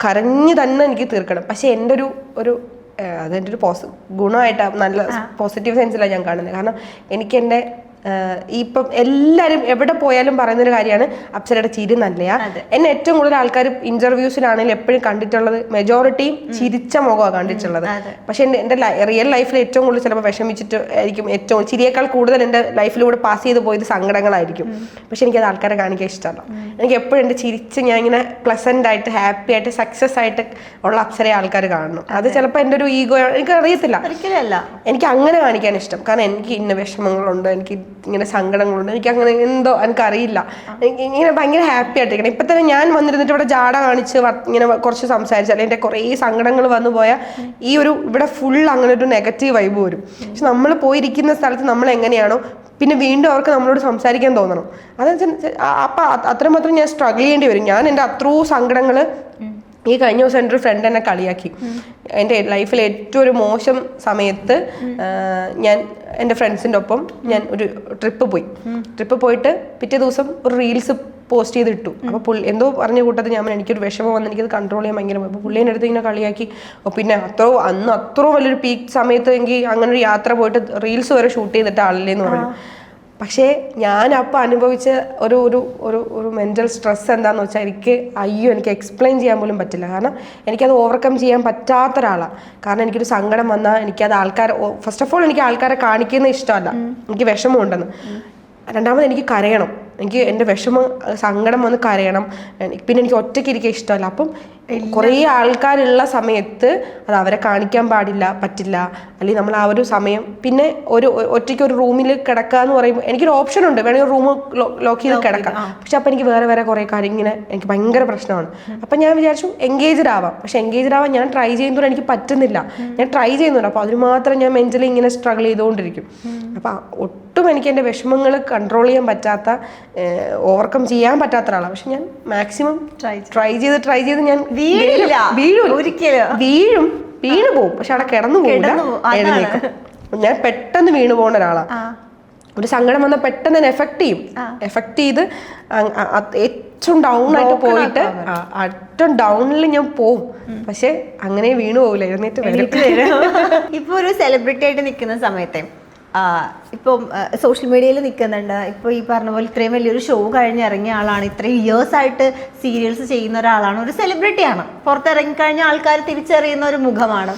കരഞ്ഞ് തന്നെ എനിക്ക് തീർക്കണം. പക്ഷെ എൻ്റെ ഒരു അതെൻ്റെ ഒരു ഗുണമായിട്ടാണ്, നല്ല പോസിറ്റീവ് സെൻസിലാണ് ഞാൻ കാണുന്നത്. കാരണം എനിക്ക് എൻ്റെ ഇപ്പം എല്ലാവരും എവിടെ പോയാലും പറയുന്നൊരു കാര്യമാണ് അപ്സരയുടെ ചിരി നല്ലയാ. എന്നെ ഏറ്റവും കൂടുതൽ ആൾക്കാർ ഇന്റർവ്യൂസിലാണെങ്കിലും എപ്പോഴും കണ്ടിട്ടുള്ളത് മെജോറിറ്റിയും ചിരിച്ച മുഖമാണ് കണ്ടിട്ടുള്ളത്. പക്ഷെ എൻ്റെ റിയൽ ലൈഫിൽ ഏറ്റവും കൂടുതൽ ചിലപ്പോൾ വിഷമിച്ചിട്ട് ആയിരിക്കും, ഏറ്റവും ചിരിയേക്കാൾ കൂടുതൽ എൻ്റെ ലൈഫിലൂടെ പാസ് ചെയ്ത് പോയത് സങ്കടങ്ങളായിരിക്കും. പക്ഷെ എനിക്കത് ആൾക്കാരെ കാണിക്കാൻ ഇഷ്ടമല്ല. എനിക്ക് എപ്പോഴും എൻ്റെ ചിരിച്ച് ഞാൻ ഇങ്ങനെ പ്ലസന്റ് ആയിട്ട് ഹാപ്പി ആയിട്ട് സക്സസ് ആയിട്ട് ഉള്ള അപ്സരയെ ആൾക്കാർ കാണണം. അത് ചിലപ്പോൾ എൻ്റെ ഒരു ഈഗോ, എനിക്ക് അറിയത്തില്ല, എനിക്ക് അങ്ങനെ കാണിക്കാൻ ഇഷ്ടം. കാരണം എനിക്ക് ഇന്ന വിഷമങ്ങളുണ്ട്, എനിക്ക് ഇങ്ങനെ സങ്കടങ്ങളുണ്ട്, എനിക്ക് അങ്ങനെ എന്തോ എനിക്കറിയില്ല, ഇങ്ങനെ ഭയങ്കര ഹാപ്പി ആയിട്ടിരിക്കണം. ഇപ്പം തന്നെ ഞാൻ വന്നിരുന്നിട്ട് ഇവിടെ ജാട കാണിച്ച് ഇങ്ങനെ കുറച്ച് സംസാരിച്ചാൽ എൻ്റെ കുറേ സങ്കടങ്ങൾ വന്നു പോയാൽ ഈ ഇവിടെ ഫുൾ അങ്ങനെ ഒരു നെഗറ്റീവ് വൈബ് വരും. പക്ഷെ നമ്മൾ പോയിരിക്കുന്ന സ്ഥലത്ത് നമ്മൾ എങ്ങനെയാണോ പിന്നെ വീണ്ടും അവർക്ക് നമ്മളോട് സംസാരിക്കാൻ തോന്നണം. അപ്പം അത്രമാത്രം ഞാൻ സ്ട്രഗിൾ ചെയ്യേണ്ടി വരും. ഞാൻ എൻ്റെ അത്രയും സങ്കടങ്ങൾ ഈ കഴിഞ്ഞ ദിവസം എൻ്റെ ഒരു ഫ്രണ്ട് എന്നെ കളിയാക്കി. എൻ്റെ ലൈഫിൽ ഏറ്റവും ഒരു മോശം സമയത്ത് ഞാൻ എൻ്റെ ഫ്രണ്ട്സിൻ്റെ ഒപ്പം ഞാൻ ഒരു ട്രിപ്പ് പോയിട്ട് പിറ്റേ ദിവസം ഒരു റീൽസ് പോസ്റ്റ് ചെയ്തിട്ടു. അപ്പോൾ എന്തോ പറഞ്ഞ കൂട്ടത്തിൽ എനിക്കൊരു വിഷമം വന്ന് എനിക്കത് കൺട്രോൾ ചെയ്യാൻ ഭയങ്കര. അപ്പോൾ പുള്ളീൻ്റെ അടുത്ത് ഇങ്ങനെ കളിയാക്കി. പിന്നെ അത്രയും വലിയൊരു പീക്ക് സമയത്ത് എനിക്ക് അങ്ങനെ ഒരു യാത്ര പോയിട്ട് റീൽസ് വരെ ഷൂട്ട് ചെയ്തിട്ട് ആളില്ലേന്ന് പറഞ്ഞു. പക്ഷേ ഞാൻ അപ്പം അനുഭവിച്ച ഒരു മെൻ്റൽ സ്ട്രെസ് എന്താണെന്ന് വെച്ചാൽ എനിക്ക് എക്സ്പ്ലെയിൻ ചെയ്യാൻ പോലും പറ്റില്ല. കാരണം എനിക്കത് ഓവർകം ചെയ്യാൻ പറ്റാത്ത ഒരാളാണ്. കാരണം എനിക്കൊരു സങ്കടം വന്നാൽ എനിക്കത് ഫസ്റ്റ് ഓഫ് ഓൾ എനിക്ക് ആൾക്കാരെ കാണിക്കുന്നത് ഇഷ്ടമല്ല, എനിക്ക് വിഷമമുണ്ടെന്ന്. രണ്ടാമത് എനിക്ക് കരയണം, എനിക്ക് എൻ്റെ സങ്കടം വന്ന് കരയണം. പിന്നെ എനിക്ക് ഒറ്റയ്ക്ക് ഇരിക്കാൻ ഇഷ്ടമല്ല. അപ്പം കുറേ ആൾക്കാരുള്ള സമയത്ത് അത് അവരെ കാണിക്കാൻ പറ്റില്ല. അല്ലെങ്കിൽ നമ്മൾ ആ ഒരു സമയം പിന്നെ ഒറ്റയ്ക്ക് ഒരു റൂമിൽ കിടക്കുക എന്ന് പറയുമ്പോൾ എനിക്കൊരു ഓപ്ഷൻ ഉണ്ട്, വേണമെങ്കിൽ റൂം ലോക്ക് ചെയ്ത് കിടക്കാം. പക്ഷെ അപ്പം എനിക്ക് വേറെ കുറേ കാര്യം ഇങ്ങനെ എനിക്ക് ഭയങ്കര പ്രശ്നമാണ്. അപ്പം ഞാൻ വിചാരിച്ചു എൻഗേജ്ഡ് ആവാം. പക്ഷെ എൻഗേജ്ഡ് ആവാൻ ഞാൻ ട്രൈ ചെയ്യുന്നതുകൊണ്ട് എനിക്ക് പറ്റുന്നില്ല. ഞാൻ ട്രൈ ചെയ്യുന്നുണ്ട്. അപ്പോൾ അതിന് മാത്രം ഞാൻ മെൻ്റലി ഇങ്ങനെ സ്ട്രഗിൾ ചെയ്തുകൊണ്ടിരിക്കും. അപ്പം ഒട്ടും എനിക്ക് എൻ്റെ വിഷമങ്ങൾ കൺട്രോൾ ചെയ്യാൻ പറ്റാത്ത, ഓവർകം ചെയ്യാൻ പറ്റാത്ത ഒരാളാണ്. പക്ഷെ ഞാൻ മാക്സിമം ട്രൈ ചെയ്ത് ഞാൻ വീണു പോകും. പക്ഷെ അവിടെ കിടന്നു പോകില്ല, എഴുന്നേക്കും. ഞാൻ പെട്ടെന്ന് വീണു പോകുന്ന ഒരാളാണ്. ഒരു സങ്കടം വന്നാൽ പെട്ടെന്ന് തന്നെ എഫക്ട് ചെയ്ത് ഏറ്റവും ഡൗൺ ആയിട്ട് പോയിട്ട് ഏറ്റവും ഡൗണിൽ ഞാൻ പോവും. പക്ഷെ അങ്ങനെ വീണു പോകില്ല, എഴുന്നേറ്റ് വരും. ഇപ്പൊ ഒരു സെലിബ്രിറ്റി ആയിട്ട് നിൽക്കുന്ന സമയത്തെ ഇപ്പം സോഷ്യൽ മീഡിയയിൽ നിൽക്കുന്നുണ്ട്. ഇപ്പോൾ ഈ പറഞ്ഞ പോലെ ഇത്രയും വലിയൊരു ഷോ കഴിഞ്ഞിറങ്ങിയ ആളാണ്, ഇത്രയും ഇയേഴ്സ് ആയിട്ട് സീരിയൽസ് ചെയ്യുന്ന ഒരാളാണ്, ഒരു സെലിബ്രിറ്റിയാണ്, പുറത്തിറങ്ങിക്കഴിഞ്ഞ ആൾക്കാർ തിരിച്ചറിയുന്ന ഒരു മുഖമാണ്.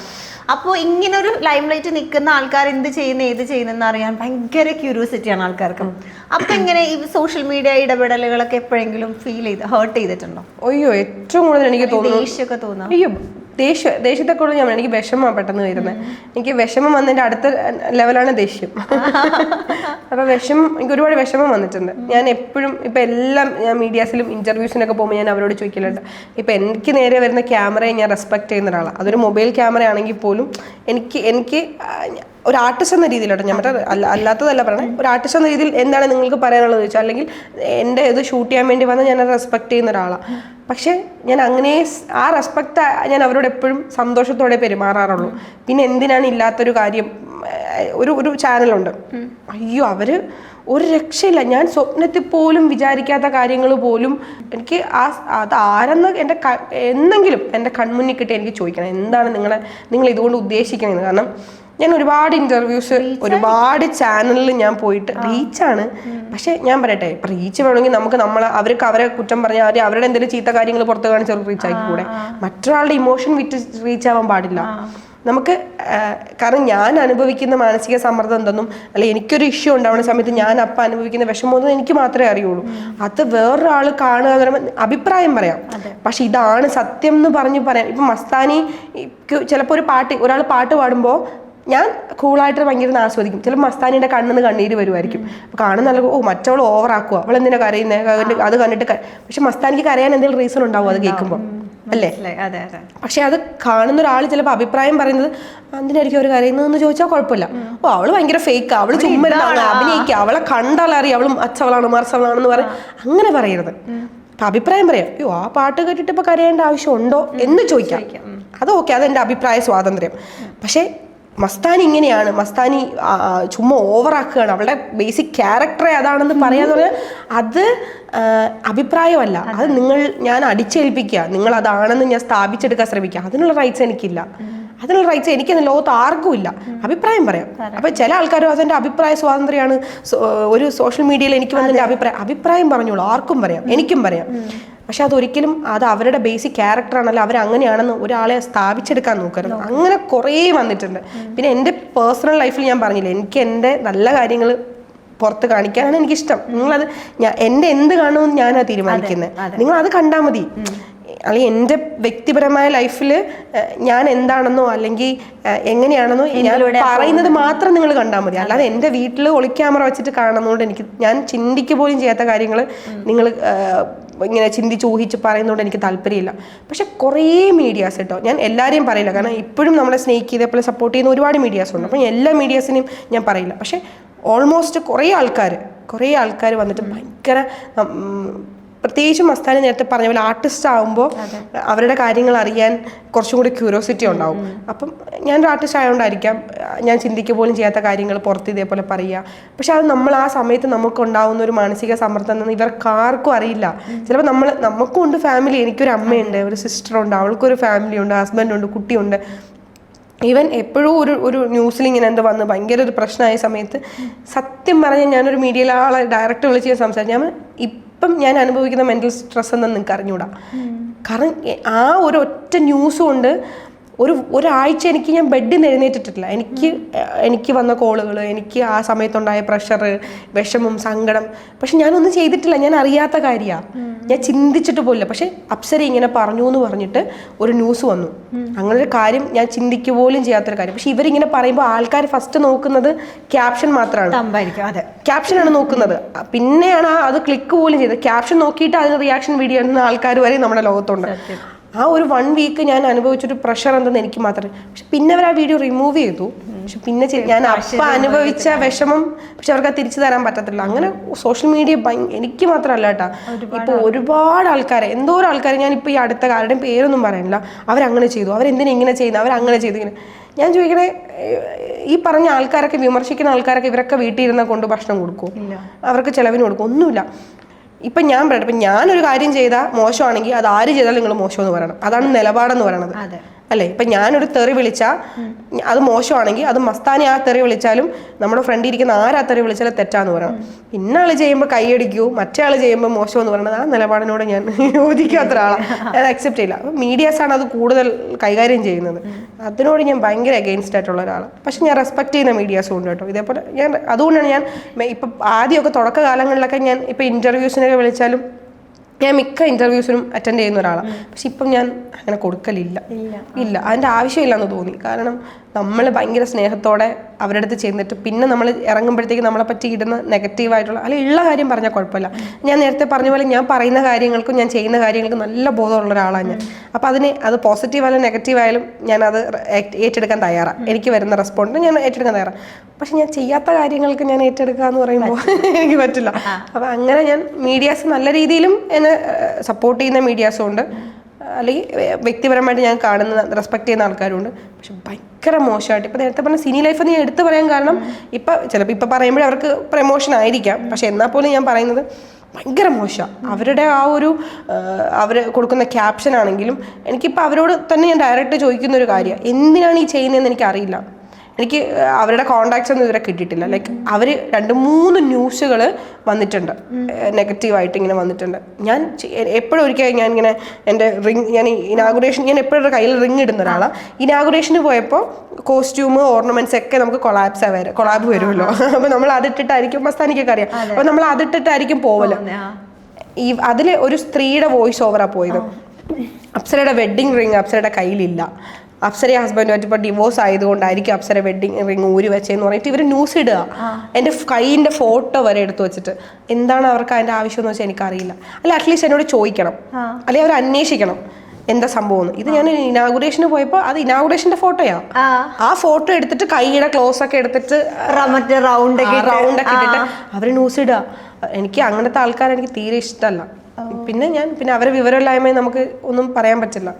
അപ്പോൾ ഇങ്ങനൊരു ലൈം ലൈറ്റ് നിൽക്കുന്ന ആൾക്കാർ എന്ത് ചെയ്യുന്നു ഏത് ചെയ്യുന്നെന്ന് അറിയാൻ ഭയങ്കര ക്യൂരിയോസിറ്റിയാണ് ആൾക്കാർക്ക്. അപ്പം ഇങ്ങനെ ഈ സോഷ്യൽ മീഡിയ ഇടപെടലുകളൊക്കെ എപ്പോഴെങ്കിലും ഹേർട്ട് ചെയ്തിട്ടുണ്ടോ? അയ്യോ, ഏറ്റവും കൂടുതൽ എനിക്ക് തോന്നുന്നു ദേഷ്യമൊക്കെ തോന്നുന്നു. അയ്യോ, ദേഷ്യത്തെ കൂടുതൽ ഞാൻ എനിക്ക് വിഷമമാണ് പെട്ടെന്ന് വരുന്നത്. എനിക്ക് വിഷമം വന്നതിൻ്റെ അടുത്ത ലെവലാണ് ദേഷ്യം. അപ്പോൾ എനിക്ക് ഒരുപാട് വിഷമം വന്നിട്ടുണ്ട്. ഞാൻ എപ്പോഴും ഇപ്പം എല്ലാം ഞാൻ മീഡിയാസിലും ഇൻ്റർവ്യൂസിനൊക്കെ പോകുമ്പോൾ ഞാൻ അവരോട് ചോദിക്കലുണ്ട്. ഇപ്പം എനിക്ക് നേരെ വരുന്ന ക്യാമറയെ ഞാൻ റെസ്പെക്ട് ചെയ്യുന്ന ഒരാളാണ്. അതൊരു മൊബൈൽ ക്യാമറ ആണെങ്കിൽ പോലും എനിക്ക് ഒരു ആർട്ടിസ്റ്റ് എന്ന രീതിയിലോട്ടോ, ഞാൻ മറ്റേ അല്ലാത്തതല്ല പറയണേ, ഒരു ആർട്ടിസ്റ്റ് എന്ന രീതിയിൽ എന്താണ് നിങ്ങൾക്ക് പറയാനുള്ളത് ചോദിച്ചാൽ, അല്ലെങ്കിൽ എൻ്റെ ഇത് ഷൂട്ട് ചെയ്യാൻ വേണ്ടി വന്ന് ഞാൻ റെസ്പെക്ട് ചെയ്യുന്ന ഒരാളാണ്. പക്ഷേ ഞാൻ അങ്ങനെ ആ റെസ്പെക്റ്റ് ഞാൻ അവരോട് എപ്പോഴും സന്തോഷത്തോടെ പെരുമാറാറുള്ളൂ. പിന്നെ എന്തിനാണ് ഇല്ലാത്തൊരു കാര്യം, ഒരു ചാനലുണ്ട്, അയ്യോ അവർ ഒരു രക്ഷയില്ല. ഞാൻ സ്വപ്നത്തിൽ പോലും വിചാരിക്കാത്ത കാര്യങ്ങൾ പോലും എനിക്ക് അത് ആരെന്ന് എന്നെങ്കിലും എൻ്റെ കൺമുന്നിൽ കിട്ടി എനിക്ക് ചോദിക്കണം, എന്താണ് നിങ്ങൾ ഇതുകൊണ്ട് ഉദ്ദേശിക്കണത്. കാരണം ഞാൻ ഒരുപാട് ഇൻ്റർവ്യൂസ് ഒരുപാട് ചാനലിൽ ഞാൻ പോയിട്ട് റീച്ചാണ്. പക്ഷെ ഞാൻ പറയട്ടെ, ഇപ്പം റീച്ച് വേണമെങ്കിൽ നമുക്ക് അവർക്ക് അവരെ കുറ്റം പറഞ്ഞാൽ അവരുടെ എന്തെങ്കിലും ചീത്ത കാര്യങ്ങൾ പുറത്ത് കാണിച്ച് റീച്ച് ആക്കിക്കൂടെ. മറ്റൊരാളുടെ ഇമോഷൻ വിറ്റ് റീച്ച് ആവാൻ പാടില്ല നമുക്ക്. കാരണം ഞാൻ അനുഭവിക്കുന്ന മാനസിക സമ്മർദ്ദം എന്തെന്നും, അല്ലെങ്കിൽ എനിക്കൊരു ഇഷ്യൂ ഉണ്ടാവുന്ന സമയത്ത് ഞാൻ അപ്പം അനുഭവിക്കുന്ന വിഷമമൊന്നും എനിക്ക് മാത്രമേ അറിയുള്ളൂ. അത് വേറൊരാൾ കാണുക എന്ന് പറയുമ്പോൾ അഭിപ്രായം പറയാം, പക്ഷെ ഇതാണ് സത്യം എന്ന് പറയാം. ഇപ്പം മസ്താനി ചിലപ്പോൾ ഒരാൾ പാട്ട് പാടുമ്പോൾ ഞാൻ കൂളായിട്ട് ഭയങ്കര ആസ്വദിക്കും. ചിലപ്പോൾ മസ്താനിയുടെ കണ്ണിന്ന് കണ്ണീര് വരുമായിരിക്കും. അപ്പോൾ കാണുന്ന മറ്റവൾ ഓവറാക്കുക, അവൾ എന്തിനാ കരയുന്നത്, അത് കണ്ടിട്ട്. പക്ഷെ മസ്താനിക്ക് കരയാൻ എന്തെങ്കിലും റീസൺ ഉണ്ടാവും അത് കേൾക്കുമ്പോൾ, അല്ലേ? പക്ഷെ അത് കാണുന്ന ഒരാൾ ചിലപ്പോൾ അഭിപ്രായം പറയുന്നത് എന്തിനായിരിക്കും അവർ കരയുന്നതെന്ന് ചോദിച്ചാൽ കുഴപ്പമില്ല. അവള് ഭയങ്കര ഫേക്ക്, അവള് ചുമ്മാ അഭിനയിക്കുക, അവളെ കണ്ടാലറിയാം അവളും അച്ചവളാണ് മറിച്ചവളാണെന്ന് പറയും. അങ്ങനെ പറയരുത്. അപ്പം അഭിപ്രായം പറയാം, അയ്യോ ആ പാട്ട് കേട്ടിട്ട് ഇപ്പോൾ കരയേണ്ട ആവശ്യമുണ്ടോ എന്ന് ചോദിക്കാം. അത് ഓക്കെ, അതെൻ്റെ അഭിപ്രായ സ്വാതന്ത്ര്യം. പക്ഷേ മസ്താനി ഇങ്ങനെയാണ്, മസ്താനി ചുമ്മാ ഓവറാക്കുകയാണ്, അവളുടെ ബേസിക് ക്യാരക്ടറെ അതാണെന്ന് പറയാന്ന് പറഞ്ഞാൽ അത് അഭിപ്രായമല്ല. അത് ഞാൻ അടിച്ചേൽപ്പിക്കുക, നിങ്ങൾ അതാണെന്ന് ഞാൻ സ്ഥാപിച്ചെടുക്കാൻ ശ്രമിക്കുക. അതിനുള്ള റൈറ്റ്സ് എനിക്കില്ല. അതിനുള്ള റൈറ്റ്സ് എനിക്കെന്ന് ലോകത്ത് ആർക്കും ഇല്ല. അഭിപ്രായം പറയാം. അപ്പം ചില ആൾക്കാരും അതെൻ്റെ അഭിപ്രായ സ്വാതന്ത്ര്യമാണ്, ഒരു സോഷ്യൽ മീഡിയയിൽ എനിക്ക് വന്നതിൻ്റെ അഭിപ്രായം പറഞ്ഞോളൂ, ആർക്കും പറയാം, എനിക്കും പറയാം. പക്ഷെ അതൊരിക്കലും അത് അവരുടെ ബേസിക് ക്യാരക്ടറാണല്ലോ, അവരങ്ങനെയാണെന്ന് ഒരാളെ സ്ഥാപിച്ചെടുക്കാൻ നോക്കരുത്. അങ്ങനെ കുറേ വന്നിട്ടുണ്ട്. പിന്നെ എൻ്റെ പേഴ്സണൽ ലൈഫിൽ ഞാൻ പറഞ്ഞില്ലേ, എനിക്ക് എൻ്റെ നല്ല കാര്യങ്ങൾ പുറത്ത് കാണിക്കാനാണ് എനിക്കിഷ്ടം. നിങ്ങളത് എൻ്റെ എന്ത് കാണുമെന്ന് ഞാനാ തീരുമാനിക്കുന്നത്. നിങ്ങളത് കണ്ടാൽ മതി. അല്ലെങ്കിൽ എൻ്റെ വ്യക്തിപരമായ ലൈഫിൽ ഞാൻ എന്താണെന്നോ അല്ലെങ്കിൽ എങ്ങനെയാണെന്നോ ഞാൻ പറയുന്നത് മാത്രം നിങ്ങൾ കണ്ടാൽ മതി. അല്ലാതെ എൻ്റെ വീട്ടിൽ ഒളിക്യാമറ വെച്ചിട്ട് കാണുന്നതുകൊണ്ട് ഞാൻ ചിന്തിക്കുക പോലും ചെയ്യാത്ത കാര്യങ്ങൾ നിങ്ങൾ ഇങ്ങനെ ചിന്തിച്ച് ഊഹിച്ച് പറയുന്നതുകൊണ്ട് എനിക്ക് താല്പര്യമില്ല. പക്ഷെ കുറേ മീഡിയാസ് കേട്ടോ, ഞാൻ എല്ലാവരെയും പറയില്ല, കാരണം ഇപ്പോഴും നമ്മളെ സ്നേഹിക്കുക ഇതേപോലെ സപ്പോർട്ട് ചെയ്യുന്ന ഒരുപാട് മീഡിയാസ് ഉണ്ട്. അപ്പോൾ എല്ലാ മീഡിയാസിനെയും ഞാൻ പറയില്ല. പക്ഷെ ഓൾമോസ്റ്റ് കുറേ ആൾക്കാർ വന്നിട്ട് ഭയങ്കര, പ്രത്യേകിച്ചും മസ്താനി നേരത്തെ പറഞ്ഞ പോലെ ആർട്ടിസ്റ്റ് ആകുമ്പോൾ അവരുടെ കാര്യങ്ങൾ അറിയാൻ കുറച്ചും കൂടി ക്യൂരിയോസിറ്റി ഉണ്ടാവും. അപ്പം ഞാനൊരു ആർട്ടിസ്റ്റ് ആയതുകൊണ്ടായിരിക്കാം ഞാൻ ചിന്തിക്കുക പോലും ചെയ്യാത്ത കാര്യങ്ങൾ പുറത്ത് ഇതേപോലെ പറയുക. പക്ഷെ അത് നമ്മൾ ആ സമയത്ത് നമുക്കുണ്ടാവുന്ന ഒരു മാനസിക സമ്മർദ്ദം എന്ന് ഇവർക്കാർക്കും അറിയില്ല. ചിലപ്പോൾ നമുക്കും ഉണ്ട് ഫാമിലി, എനിക്കൊരു അമ്മയുണ്ട്, ഒരു സിസ്റ്ററുണ്ട്, അവൾക്കൊരു ഫാമിലി ഉണ്ട്, ഹസ്ബൻഡുണ്ട്, കുട്ടിയുണ്ട്. ഈവൻ എപ്പോഴും ഒരു ന്യൂസിൽ ഇങ്ങനെ എന്തോ വന്ന് ഭയങ്കര ഒരു പ്രശ്നമായ സമയത്ത് സത്യം പറഞ്ഞാൽ ഞാനൊരു മീഡിയയിലെ ആളെ ഡയറക്റ്റ് വിളിച്ച് ഞാൻ സംസാരിച്ചു. ഇപ്പം ഞാൻ അനുഭവിക്കുന്ന മെൻ്റൽ സ്ട്രെസ് എന്ന് നിങ്ങൾക്ക് അറിഞ്ഞൂടാ. കാരണം ആ ഒരു ഒറ്റ ന്യൂസ് കൊണ്ട് ഒരാഴ്ച ഞാൻ ബെഡിൽ നിന്ന് എഴുന്നേറ്റിട്ടില്ല. എനിക്ക് വന്ന കോളുകൾ, എനിക്ക് ആ സമയത്തുണ്ടായ പ്രഷർ, വിഷമം, സങ്കടം. പക്ഷെ ഞാനൊന്നും ചെയ്തിട്ടില്ല, ഞാൻ അറിയാത്ത കാര്യമാണ്, ഞാൻ ചിന്തിച്ചിട്ട് പോലില്ല. പക്ഷെ അപ്സര ഇങ്ങനെ പറഞ്ഞു എന്ന് പറഞ്ഞിട്ട് ഒരു ന്യൂസ് വന്നു. അങ്ങനൊരു കാര്യം ഞാൻ ചിന്തിക്കുക പോലും ചെയ്യാത്തൊരു കാര്യം. പക്ഷെ ഇവരിങ്ങനെ പറയുമ്പോൾ ആൾക്കാർ ഫസ്റ്റ് നോക്കുന്നത് ക്യാപ്ഷൻ മാത്രമാണ്, ക്യാപ്ഷനാണ് നോക്കുന്നത്. പിന്നെയാണ് അത് ക്ലിക്ക് പോലും ചെയ്തത്. ക്യാപ്ഷൻ നോക്കിയിട്ട് അതിന് റിയാക്ഷൻ വീഡിയോ ഇടുന്ന ആൾക്കാർ വരെ നമ്മുടെ ലോകത്തുണ്ട്. ആ ഒരു 1 വീക്ക് ഞാൻ അനുഭവിച്ചൊരു പ്രഷർ എന്തെന്ന് എനിക്ക് മാത്രമേ. പക്ഷെ പിന്നെ അവർ ആ വീഡിയോ റിമൂവ് ചെയ്തു. പക്ഷെ പിന്നെ ഞാൻ അപ്പം അനുഭവിച്ച വിഷമം പക്ഷെ അവർക്ക് തിരിച്ചു തരാൻ പറ്റത്തില്ല. അങ്ങനെ സോഷ്യൽ മീഡിയ എനിക്ക് മാത്രമല്ല കേട്ടോ, ഇപ്പോൾ ഒരുപാട് ആൾക്കാരെ, എന്തോരം ആൾക്കാരെ, ഞാനിപ്പോൾ ഈ അടുത്ത കാരുടെയും പേരൊന്നും പറയാനില്ല, അവരങ്ങനെ ചെയ്തു, അവരെന്തിനാ ഇങ്ങനെ ചെയ്യുന്നത്, അവരങ്ങനെ ചെയ്തു, ഇങ്ങനെ. ഞാൻ ചോദിക്കണേ, ഈ പറഞ്ഞ ആൾക്കാരൊക്കെ, വിമർശിക്കുന്ന ആൾക്കാരൊക്കെ ഇവരൊക്കെ വീട്ടിൽ ഇരുന്ന കൊണ്ട് ഭക്ഷണം കൊടുക്കും, അവർക്ക് ചിലവിന് കൊടുക്കും, ഒന്നുമില്ല. ഇപ്പം ഞാൻ പറയട്ടെ, ഇപ്പം ഞാനൊരു കാര്യം ചെയ്താൽ മോശമാണെങ്കിൽ അത് ആര് ചെയ്താലും നിങ്ങൾ മോശമെന്ന് പറയണം. അതാണ് നിലപാടെന്ന് പറയണത്. അല്ലേ? ഇപ്പം ഞാനൊരു തെറി വിളിച്ചാൽ അത് മോശമാണെങ്കിൽ അത് മസ്താനി ആ തെറി വിളിച്ചാലും നമ്മുടെ ഫ്രണ്ട് ഇരിക്കുന്ന ആരാ തെറി വിളിച്ചാലും തെറ്റാന്ന് പറയണം. ഇന്നാൾ ചെയ്യുമ്പോൾ കൈയടിക്കൂ, മറ്റേ ആൾ ചെയ്യുമ്പോൾ മോശമെന്ന് പറയുന്നത് ആ നിലപാടിനോട് ഞാൻ യോജിക്കാത്ത ഒരാളാണ്. അത് അക്സെപ്റ്റ് ചെയ്യില്ല. അപ്പം മീഡിയാസാണ് അത് കൂടുതൽ കൈകാര്യം ചെയ്യുന്നത്. അതിനോട് ഞാൻ ഭയങ്കര അഗെയിൻസ്റ്റ് ആയിട്ടുള്ള ഒരാളാണ്. പക്ഷെ ഞാൻ റെസ്പെക്ട് ചെയ്യുന്ന മീഡിയാസും ഉണ്ട് കേട്ടോ. ഇതേപോലെ ഞാൻ അതുകൊണ്ടാണ് ഞാൻ ഇപ്പം ആദ്യമൊക്കെ തുടക്കകാലങ്ങളിലൊക്കെ ഞാൻ ഇപ്പം ഇൻ്റർവ്യൂസിനൊക്കെ വിളിച്ചാലും ഞാൻ മിക്ക ഇൻ്റർവ്യൂസിനും അറ്റൻഡ് ചെയ്യുന്ന ഒരാളാണ്. പക്ഷെ ഇപ്പം ഞാൻ അങ്ങനെ കൊടുക്കലില്ല. അതിൻ്റെ ആവശ്യമില്ല എന്ന് തോന്നി. കാരണം നമ്മൾ ഭയങ്കര സ്നേഹത്തോടെ അവരുടെ അടുത്ത് ചെന്നിട്ട് പിന്നെ നമ്മൾ ഇറങ്ങുമ്പോഴത്തേക്ക് നമ്മളെ പറ്റി ഇടുന്ന നെഗറ്റീവായിട്ടുള്ള അല്ലെങ്കിൽ ഉള്ള കാര്യം പറഞ്ഞാൽ കുഴപ്പമില്ല. ഞാൻ നേരത്തെ പറഞ്ഞ പോലെ ഞാൻ പറയുന്ന കാര്യങ്ങൾക്കും ഞാൻ ചെയ്യുന്ന കാര്യങ്ങൾക്കും നല്ല ബോധമുള്ള ഒരാളാണ് ഞാൻ. അപ്പോൾ അത് പോസിറ്റീവ് ആയാലും നെഗറ്റീവ് ആയാലും ഞാനത് ഏറ്റെടുക്കാൻ തയ്യാറാണ്. എനിക്ക് വരുന്ന റെസ്പോണ്ട് ഞാൻ ഏറ്റെടുക്കാൻ തയ്യാറാണ്. പക്ഷെ ഞാൻ ചെയ്യാത്ത കാര്യങ്ങൾക്ക് ഞാൻ ഏറ്റെടുക്കുക എന്ന് പറയുമ്പോൾ എനിക്ക് പറ്റില്ല. അപ്പം അങ്ങനെ ഞാൻ മീഡിയാസ് നല്ല രീതിയിലും എന്നെ സപ്പോർട്ട് ചെയ്യുന്ന മീഡിയാസും ഉണ്ട്, അല്ലെങ്കിൽ വ്യക്തിപരമായിട്ട് ഞാൻ കാണുന്ന റെസ്പെക്ട് ചെയ്യുന്ന ആൾക്കാരുണ്ട്. പക്ഷെ ഭയങ്കര മോശമായിട്ട് ഇപ്പം നേരത്തെ പറഞ്ഞ സിനി ലൈഫ് ഞാൻ എടുത്തു പറയാൻ കാരണം ചിലപ്പോൾ ഇപ്പം പറയുമ്പോഴേ അവർക്ക് പ്രമോഷൻ ആയിരിക്കാം. പക്ഷെ എന്നാൽ പോലും ഞാൻ പറയുന്നത് ഭയങ്കര മോശമാണ്. അവരുടെ ആ ഒരു അവർ കൊടുക്കുന്ന ക്യാപ്ഷൻ ആണെങ്കിലും എനിക്കിപ്പോൾ അവരോട് തന്നെ ഞാൻ ഡയറക്റ്റ് ചോദിക്കുന്ന ഒരു കാര്യമാണ്, എന്തിനാണ് ഈ ചെയ്യുന്നതെന്ന് എനിക്കറിയില്ല. എനിക്ക് അവരുടെ കോണ്ടാക്ട്സ് ഒന്നും ഇതുവരെ കിട്ടിയിട്ടില്ല. ലൈക്ക് അവർ 2-3 ന്യൂസുകൾ വന്നിട്ടുണ്ട് നെഗറ്റീവായിട്ട് ഇങ്ങനെ വന്നിട്ടുണ്ട്. ഞാൻ എപ്പോഴും ഒരിക്കൽ ഞാൻ ഇങ്ങനെ എൻ്റെ ഞാൻ എപ്പോഴും കയ്യിൽ റിങ് ഇടുന്ന ഒരാളാണ്. ഇനാഗുറേഷന് പോയപ്പോൾ കോസ്റ്റ്യൂം ഓർണമെന്റ്സ് ഒക്കെ നമുക്ക് കൊളാബ് വരുമല്ലോ. അപ്പോൾ നമ്മൾ അതിട്ടിട്ടായിരിക്കും, മസ്താനിക്കൊക്കെ അറിയാം, അപ്പോൾ നമ്മൾ അതിട്ടിട്ടായിരിക്കും പോവല്ലോ. അതിൽ ഒരു സ്ത്രീയുടെ വോയിസ് ഓവറാണ് പോയത്. അപ്സരയുടെ വെഡ്ഡിങ് റിങ് അപ്സരയുടെ കയ്യിലില്ല. അപ്സര ഹസ്ബൻഡുമായിട്ട് ഇപ്പോൾ ഡിവോഴ്സ് ആയതുകൊണ്ടായിരിക്കും അപ്സര വെഡ്ഡിങ് റിങ് ഊരി വെച്ചതെന്ന് പറഞ്ഞിട്ട് ഇവർ ന്യൂസ് ഇടുക. എൻ്റെ കൈയിൻ്റെ ഫോട്ടോ വരെ എടുത്തു വെച്ചിട്ട്. എന്താണ് അവർക്ക് അതിൻ്റെ ആവശ്യം എന്ന് വെച്ചാൽ എനിക്കറിയില്ല. അല്ല അറ്റ്ലീസ്റ്റ് എന്നോട് ചോദിക്കണം, അല്ലെങ്കിൽ അവർ അന്വേഷിക്കണം എന്താ സംഭവം. ഇത് ഞാൻ ഇനാഗുറേഷന് പോയപ്പോൾ അത് ഇനാഗുറേഷൻ്റെ ഫോട്ടോയാണ്. ആ ഫോട്ടോ എടുത്തിട്ട് കൈയുടെ ക്ലോസ് ഒക്കെ എടുത്തിട്ട് റൗണ്ട് ഒക്കെ ഇട്ടിട്ട് അവർ ന്യൂസ് ഇടുക. എനിക്ക് അങ്ങനത്തെ ആൾക്കാരെ എനിക്ക് തീരെ ഇഷ്ടമല്ല. പിന്നെ അവരെ വിവരമില്ലായ്മ നമുക്ക് ഒന്നും പറയാൻ പറ്റില്ല.